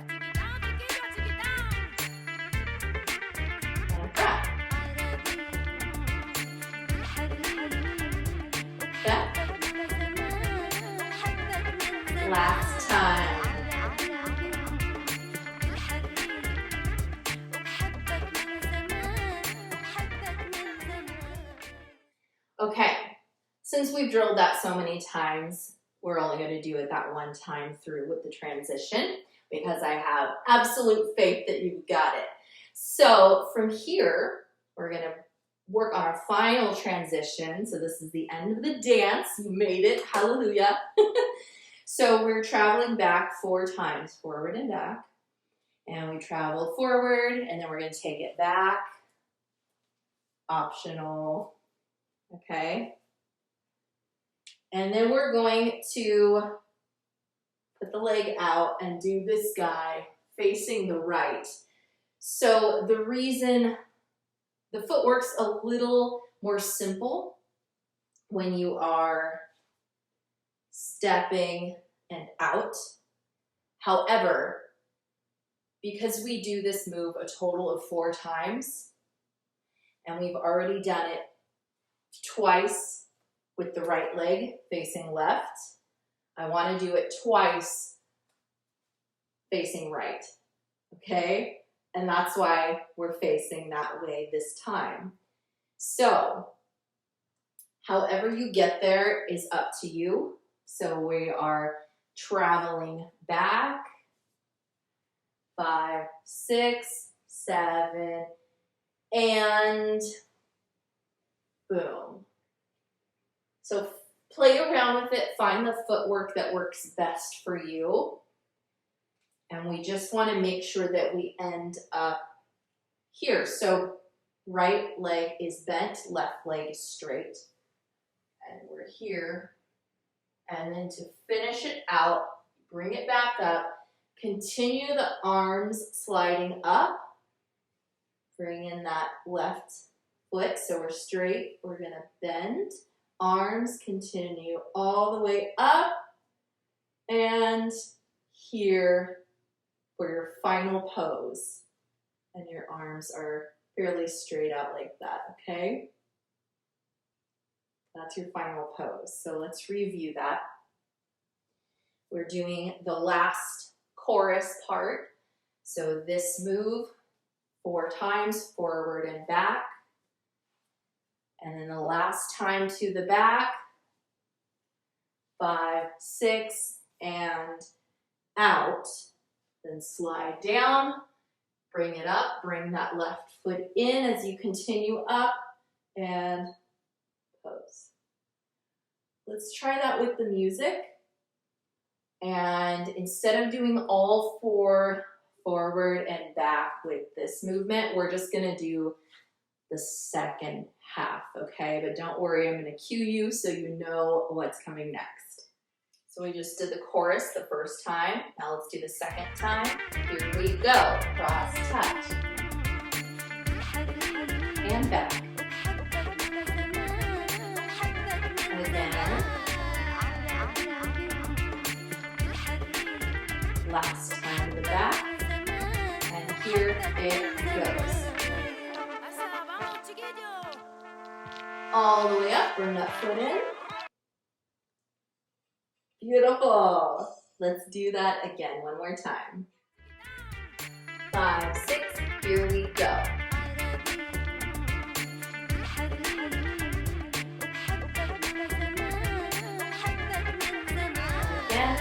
And front. Back. Last time. Okay, since we've drilled that so many times, we're only going to do it that one time through with the transition because I have absolute faith that you've got it. So from here, we're going to work on our final transition. So this is the end of the dance. You made it. Hallelujah. So we're traveling back 4 times, forward and back. And we travel forward, and then we're going to take it back. Optional. Okay. And then we're going to put the leg out and do this guy facing the right. So the reason the footwork's a little more simple when you are stepping and out. However, because we do this move a total of 4 times, and we've already done it twice with the right leg facing left, I want to do it twice facing right, okay? And that's why we're facing that way this time. So, however you get there is up to you. So we are traveling back, 5, 6, 7, and boom. So play around with it, find the footwork that works best for you. And we just want to make sure that we end up here. So right leg is bent, left leg is straight. And we're here. And then to finish it out, bring it back up. Continue the arms sliding up. Bring in that left foot so we're straight. We're going to bend. Arms continue all the way up. And here for your final pose. And your arms are fairly straight out like that, okay? That's your final pose. So let's review that. We're doing the last chorus part. So this move 4 times, forward and back. And then the last time to the back, 5, 6, and out. Then slide down, bring it up, bring that left foot in as you continue up, and pose. Let's try that with the music. And instead of doing all 4 forward and back with this movement, we're just gonna do the second half, okay? But don't worry, I'm gonna cue you so you know what's coming next. So we just did the chorus the first time. Now let's do the second time. Here we go. Cross touch. And back. And again. Last time to the back. And here it goes. All the way up. Bring that foot in. Beautiful. Let's do that again one more time. 5, 6, here we go. Again.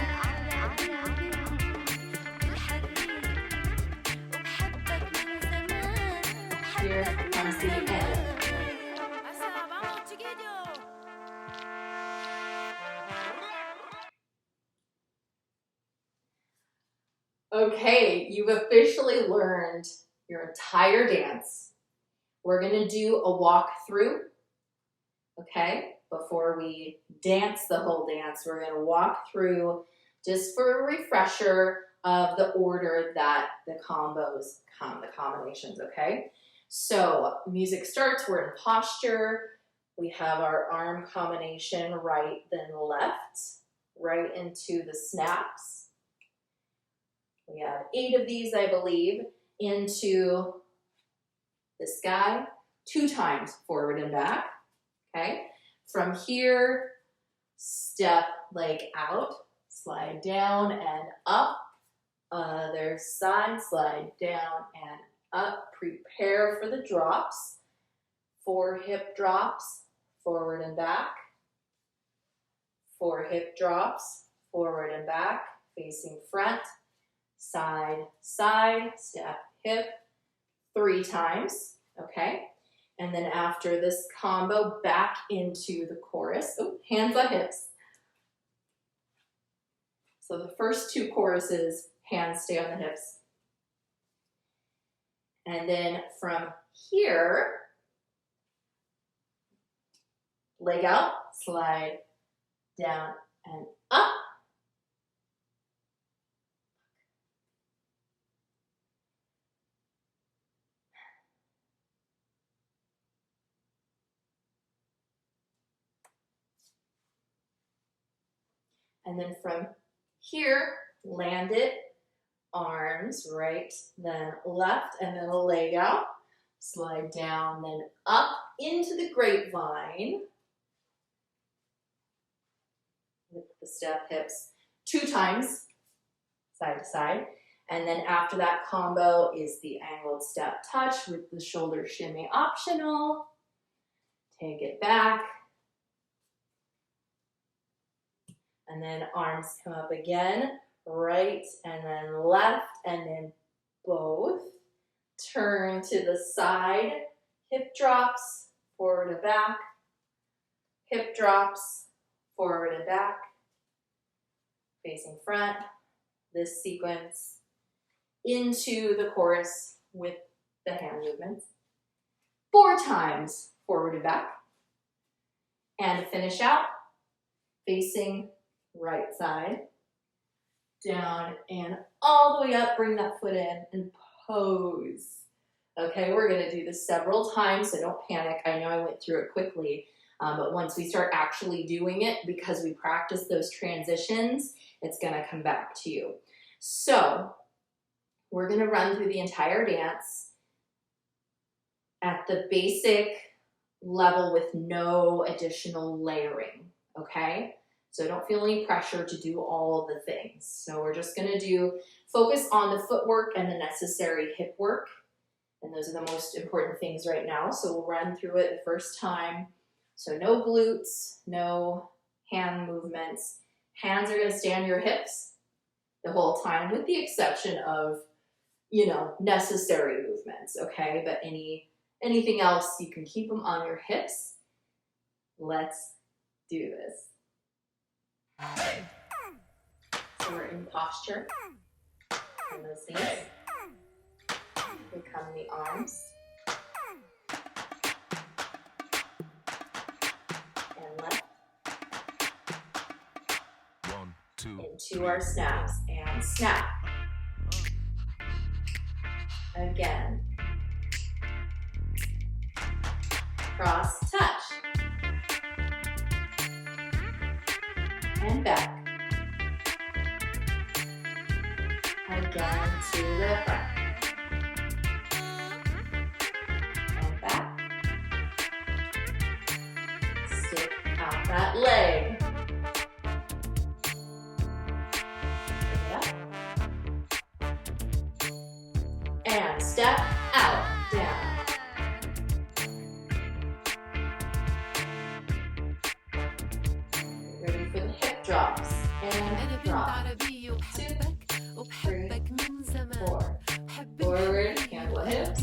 Here comes the end. Okay, you've officially learned your entire dance. We're gonna do a walkthrough, okay? Before we dance the whole dance, we're gonna walk through just for a refresher of the order that the combos come, the combinations, okay? So music starts, we're in posture. We have our arm combination right, then left, right into the snaps. We have 8 of these, I believe, into this guy, 2 times forward and back, okay? From here, step leg out, slide down and up, other side, slide down and up, prepare for the drops, 4 hip drops, forward and back, 4 hip drops, forward and back, facing front, side, side, step, hip, 3 times, okay? And then after this combo, back into the chorus. Oh, hands on hips. So the first 2 choruses, hands stay on the hips. And then from here, leg out, slide down and up. And then from here, land it, arms right, then left, and then a leg out. Slide down, then up into the grapevine. With the step hips 2 times, side to side. And then after that combo is the angled step touch with the shoulder shimmy optional. Take it back. And then arms come up again, right and then left, and then both. Turn to the side, hip drops, forward and back, hip drops, forward and back, facing front, this sequence into the chorus with the hand movements. 4 times forward and back. And to finish out, facing right side, down and all the way up, bring that foot in and pose. Okay, we're gonna do this several times, so don't panic. I know I went through it quickly, but once we start actually doing it, because we practice those transitions, it's gonna come back to you. So we're gonna run through the entire dance at the basic level with no additional layering, okay? So don't feel any pressure to do all of the things. So we're just gonna focus on the footwork and the necessary hip work. And those are the most important things right now. So we'll run through it the first time. So no glutes, no hand movements. Hands are gonna stay on your hips the whole time, with the exception of, necessary movements, okay? But anything else, you can keep them on your hips. Let's do this. So we're in posture. On those knees. We come the arms. And left. 1, 2. Into our snaps. And snap. Again. Cross touch. And back. Again to the front. And back. Stick out that leg. Bring it up. And step out, down. Ready for the hip drops. And drop. 2, 3, 4. Forward, handle hips.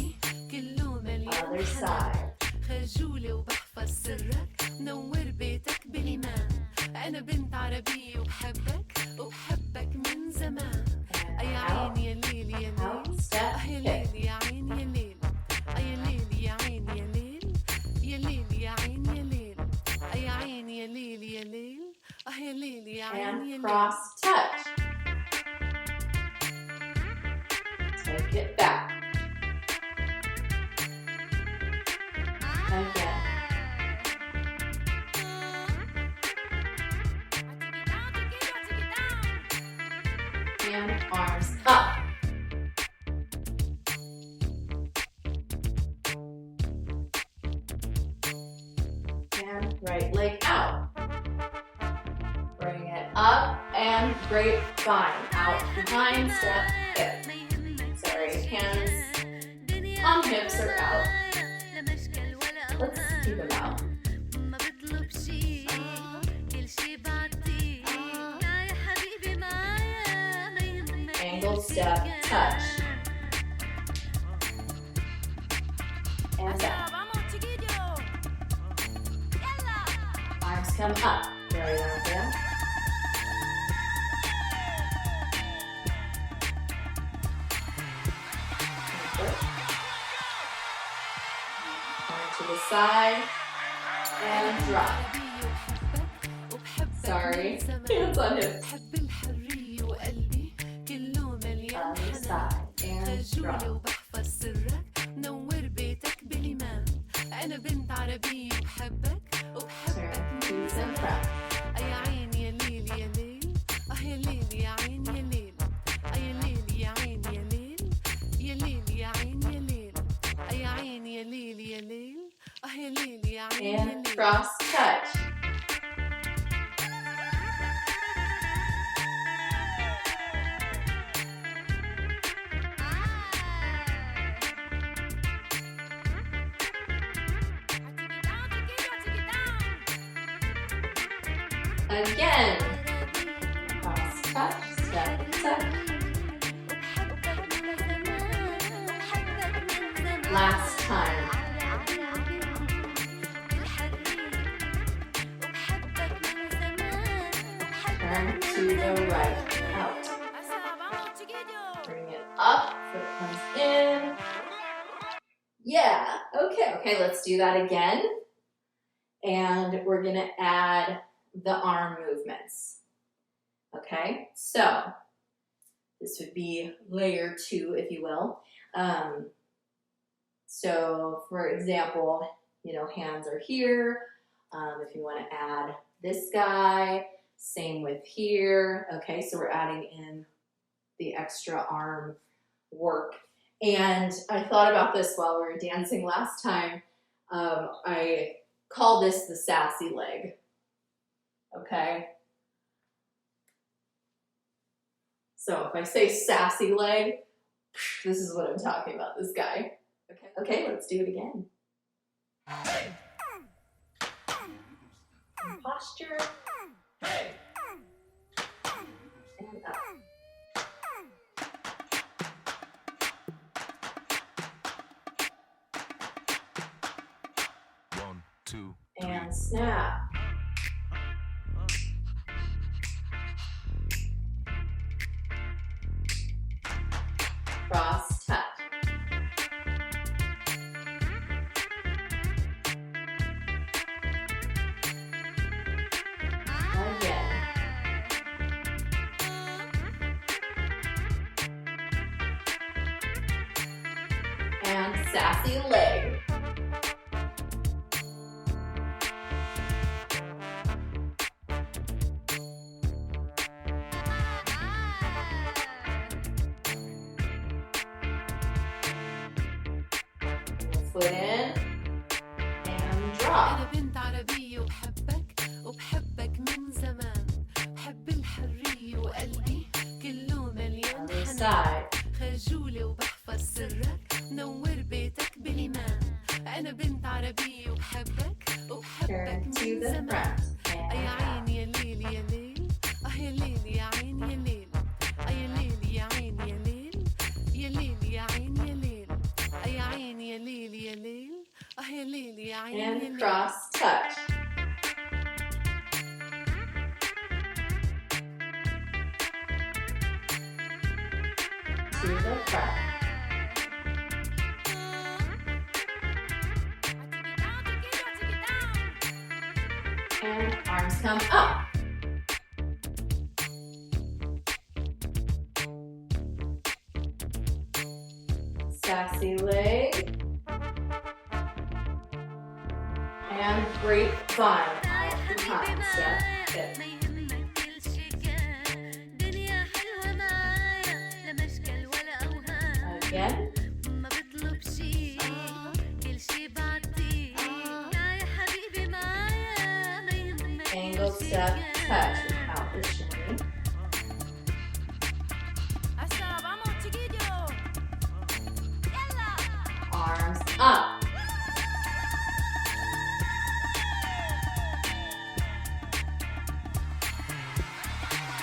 Other side. خجولة وبحفظ سرك نور بيتك بالإيمان أنا بنت عربية وبحبك من زمان يا عيني يا ليل يا ليل يا ليل يا عيني يا ليل يا ليل يا ليل يا ليل يا عيني يا ليل يا عيني يا ليل يا ليل يا ليل يا عيني يا ليل. And cross touch. Take it back. Again. And arms up. And right leg out. Bring it up and grapevine. Out behind, step, hip. Sorry, hands on hips or out. Let's keep them out. step, touch. And back. Arms come up. Very down down. Turn to the side and drop. Sorry, hands on hips. Other side and drop. Turn to the front. And cross touch. Again. Cross touch, step, touch. Last time. Turn to the right, out. Bring it up, foot comes in. Yeah, okay, let's do that again. And we're gonna add the arm movements. Okay, so this would be layer 2, if you will. So for example, you know, hands are here. If you want to add this guy, same with here. Okay, so we're adding in the extra arm work. And I thought about this while we were dancing last time. I call this the sassy leg. Okay. So if I say sassy leg, this is what I'm talking about, this guy. Okay, let's do it again. And posture. And up. One, two, and snap. Cross touch. Again. And sassy leg. Foot in and drop. أنا بنت عربية وبحبك وبحبك من زمان بحب الحرية وقلبي كله مليان Other حنان side. خجولة وبحفظ سرك نور بيتك بالإيمان أنا بنت عربية وبحبك وبحبك Turn to من the زمان front. يا And عين يا ليل يا ليل يا ليل يا عين يا ليل يا ليل يا عين يا ليل يا ليل يا عين يا ليل يا عين يا ليل يا ليل يا ليل يا عين يا and ليل cross touch. To the front. And arms come up. Sassy leg. And great fun. All the time. Step, step. Again. Angle step, touch without the shimmy. Arms up.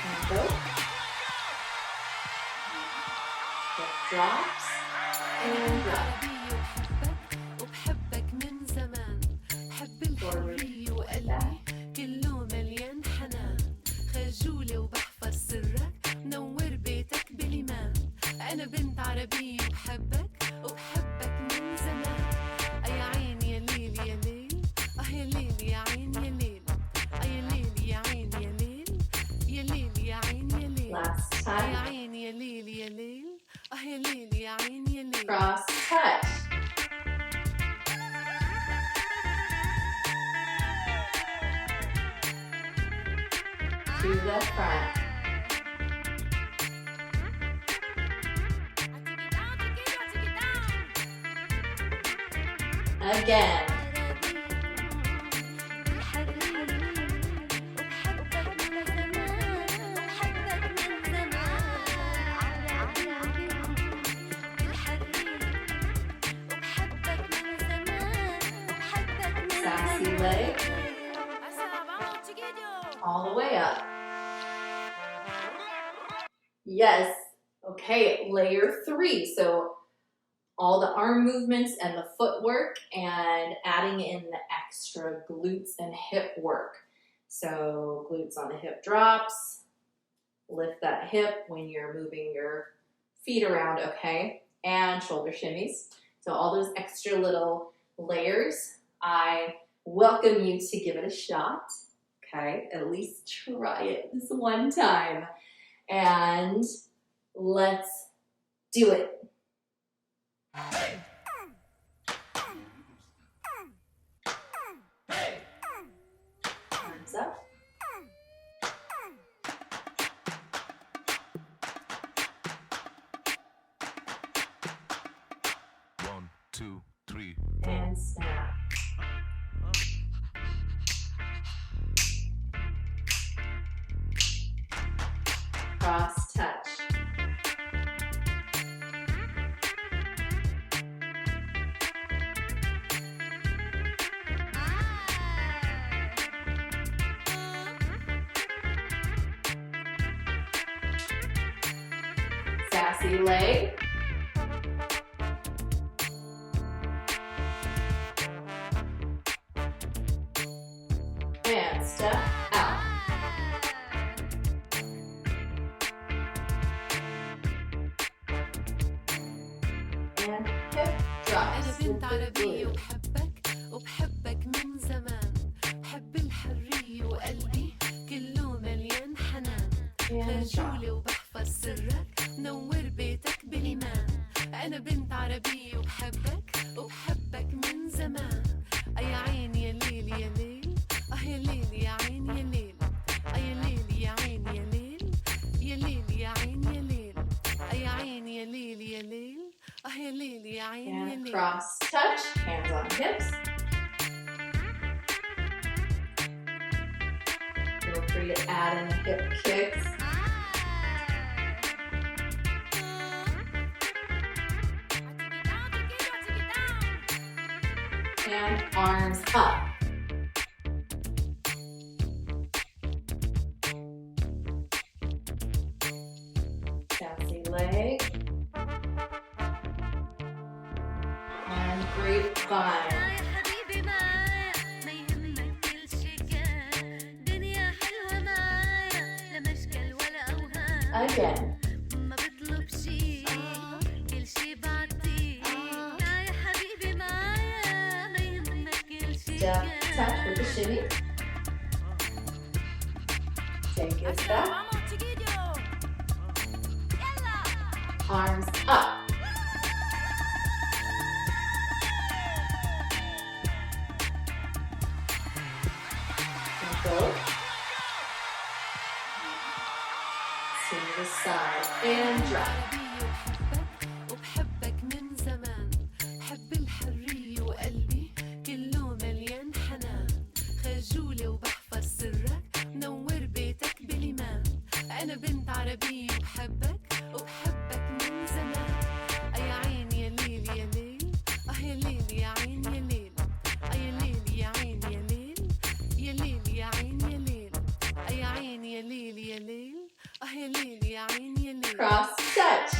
And go. drops, and drop. وبحبك من زمان حب الحرية وقلبي كله مليان حنان خجولة وبحفظ سرك نور بيتك بالإيمان أنا بنت عربية وبحبك من زمان يا عين يا ليل يا ليل يا ليل يا عين يا ليل يا ليل يا عين يا ليل يا ليل يا عين يا ليل Last يا time. عين يا ليل يا ليل يا ليل يا عين يا ليل Cross touch. To the front. Again. Sassy leg. All the way up. Yes. Okay, layer 3. So all the arm movements and the footwork and adding in the extra glutes and hip work. So glutes on the hip drops. Lift that hip when you're moving your feet around, okay? And shoulder shimmies. So all those extra little layers, I welcome you to give it a shot, okay? At least try it this one time. And let's do it. Arms up. One, two, three. And snap. Cross touch. Sassy leg. And step out. And hip drops. أنا بنت عربية وبحبك من زمان حب الحرية وقلبي كله مليان حنان خجولة وبحفظ سرك نور بيتك بالإيمان أنا بنت عربية وبحبك من زمان يا عين يا ليل يا ليل يا ليل يا عين يا ليل يا ليل يا عين يا ليل يا ليل يا عين يا ليل يا عين يا ليل يا ليل يا ليل يا عين يا And ليل cross touch, hands on hips. Feel free to add in the hip kicks. And arms up. Sassy leg. And grapevine. Again. ما بطلب شي كل شي بعطيه يا حبيبي معايا ما يهمك كل شي Step touch with the shimmy. Take it back. Arms up. Control. To the side and drop. وبحبك من زمان حب الحرية وقلبي كله مليان حنان خجولة وبحفظ سرك نور بيتك بالإيمان أنا بنت عربية وبحبك من زمان يا عين يا ليل يا ليل يا ليل يا عين يا ليل يا ليل يا عين يا ليل يا ليل يا عين يا ليل يا عين يا ليل يا ليل يا ليل يا عين يا ليل Cross touch.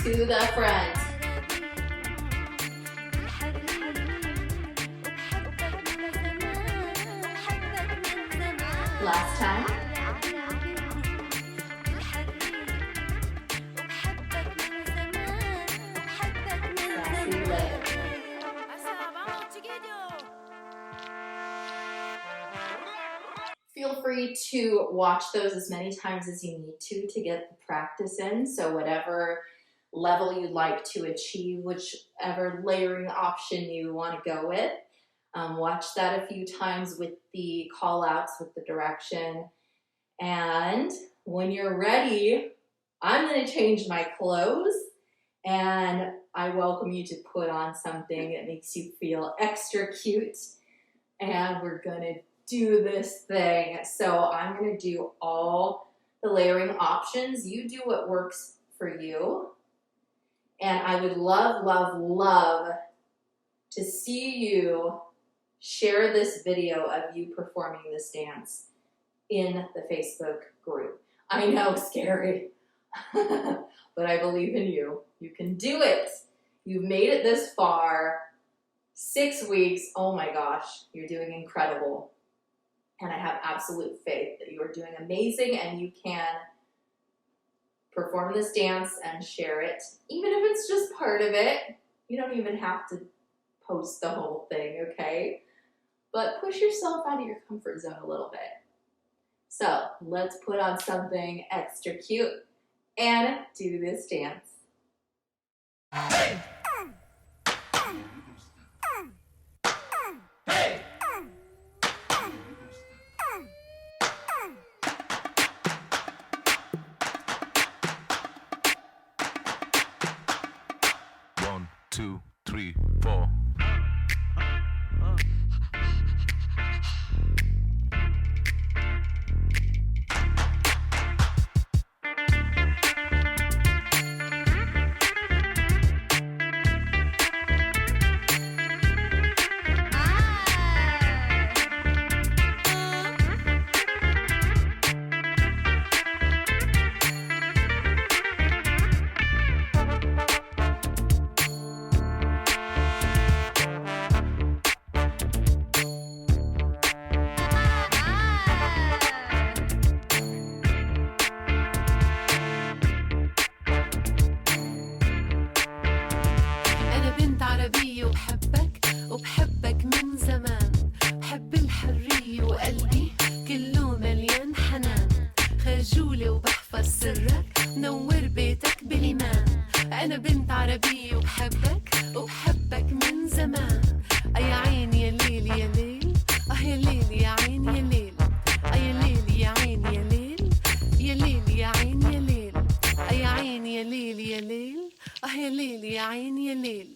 To the front. Last time. Sassy leg. Feel free to watch those as many times as you need to get the practice in. So whatever level you'd like to achieve, whichever layering option you want to go with, watch that a few times with the call outs, with the direction. And when you're ready, I'm going to change my clothes, and I welcome you to put on something that makes you feel extra cute. And we're going to do this thing. So I'm going to do all the layering options. You do what works for you. And I would love, love, love to see you share this video of you performing this dance in the Facebook group. I know, scary, but I believe in you. You can do it. You've made it this far. 6 weeks. Oh my gosh, you're doing incredible. And I have absolute faith that you are doing amazing, and you can perform this dance and share it. Even if it's just part of it, you don't even have to post the whole thing, okay? But push yourself out of your comfort zone a little bit. So let's put on something extra cute and do this dance. Hey! Hey! 1, 2, 3, 4. وبحبك من زمان، بحب الحرية وقلبي كله مليان حنان، خجولة وبحفظ سرك، منور بيتك بالإيمان. أنا بنت عربية وبحبك من زمان. يا عين يا ليل يا ليل، يا ليل يا عين يا ليل، يا ليل يا عين يا ليل، يا ليل يا عين يا ليل، يا عين يا ليل يا ليل، يا ليل يا عين يا ليل.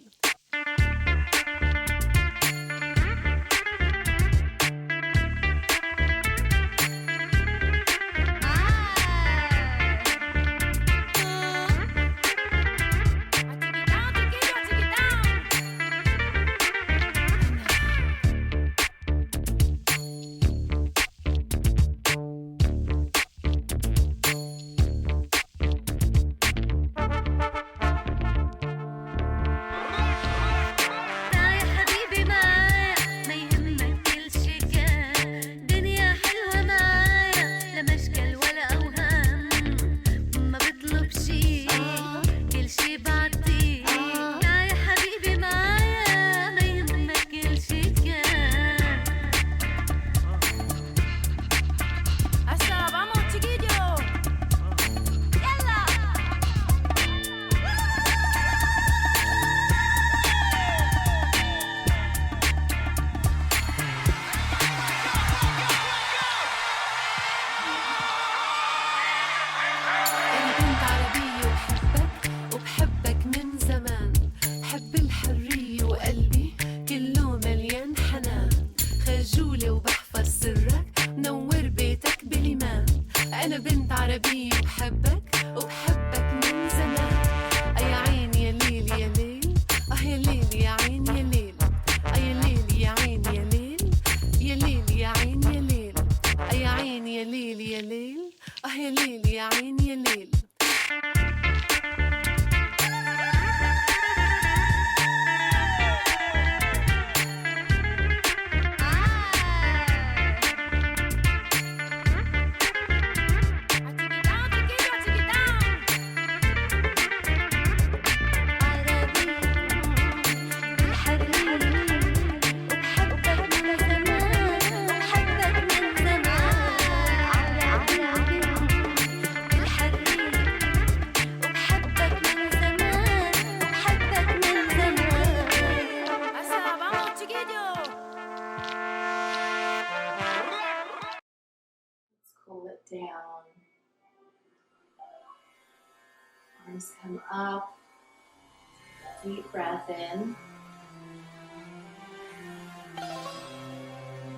Woo! Arms come up. Deep breath in.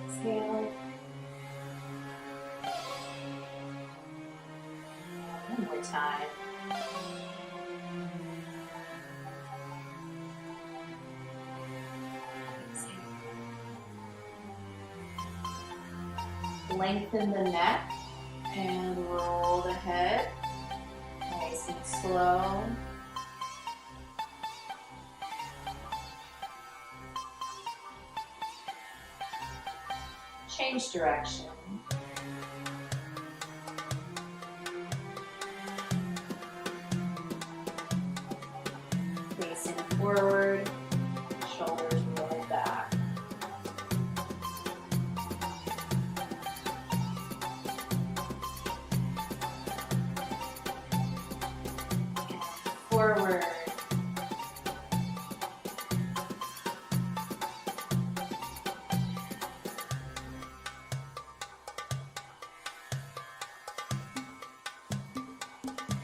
Exhale. One more time. Lengthen the neck and roll the head. Nice and slow. Change direction. Facing forward, shoulders roll back. Forward.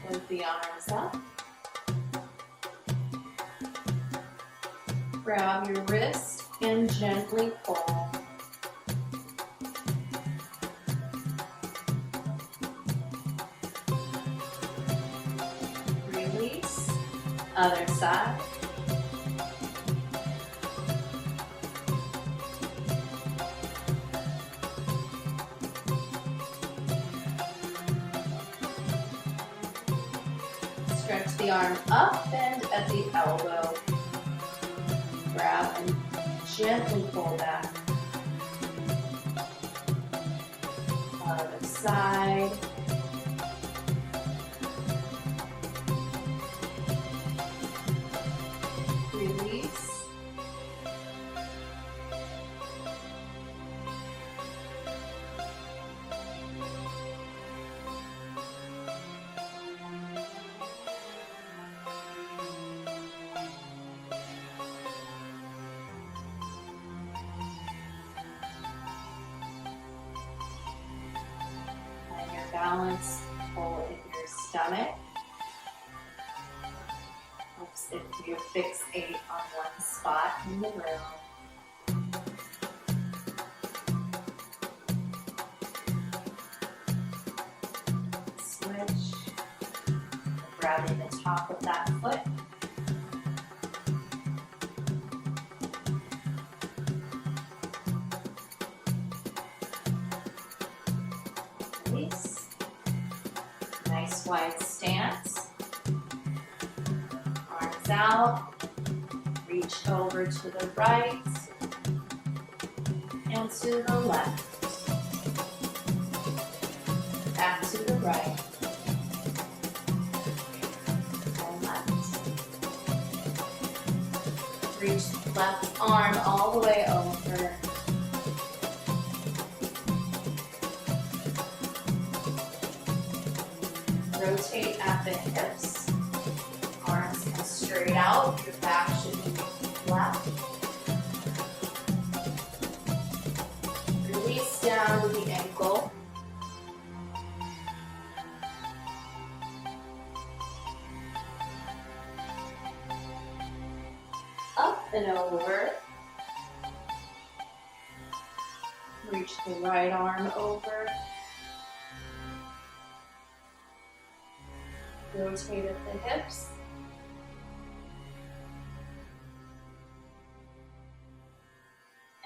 Float the arms up. Grab your wrist and gently pull. Release. Other side. Stretch the arm up, bend at the elbow. Grab and gently pull back. Other side. Release. And your balance, pull in your stomach. Helps if you fixate on one spot in the room. Switch. Grabbing the top of that foot. Release. Nice wide stance. Arms out. Reach over to the right and to the left. Back to the right. And left. Reach left arm all the way over. Rotate at the hips. Arms come straight out. Your back should be flat. Release down with the ankle. Up and over. Reach the right arm over. Rotate at the hips.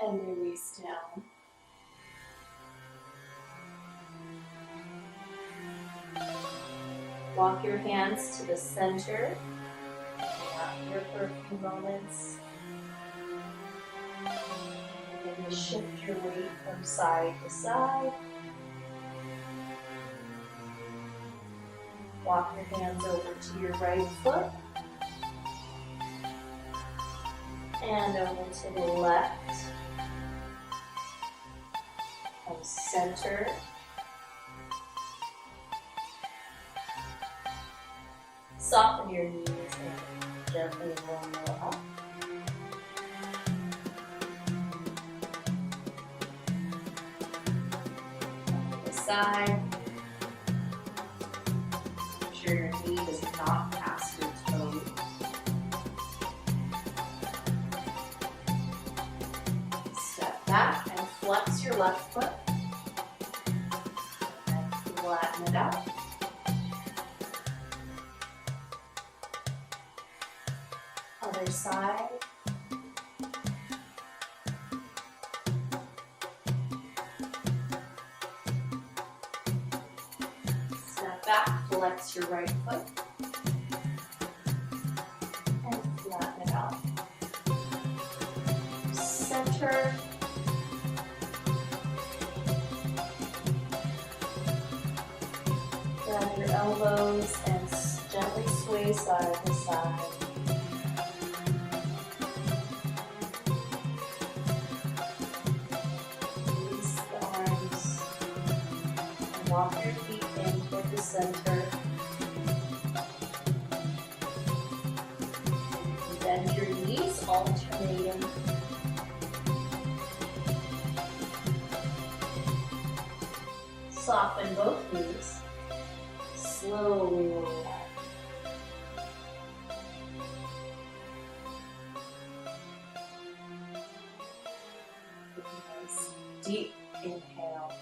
And release down. Walk your hands to the center. Hang out here for a few moments. And then shift your weight from side to side. Walk your hands over to your right foot. And over to the left. From center. Soften your knees and gently roll up. On the side. Make sure your knee does not pass left foot. And flatten it out. Other side. Step back, flex your right foot. And flatten it out. Center. Grab your elbows and gently sway side to side. Release the arms. Walk your feet in toward the center. Bend your knees, alternating. Soften both knees. Slowly roll back. Nice deep inhale.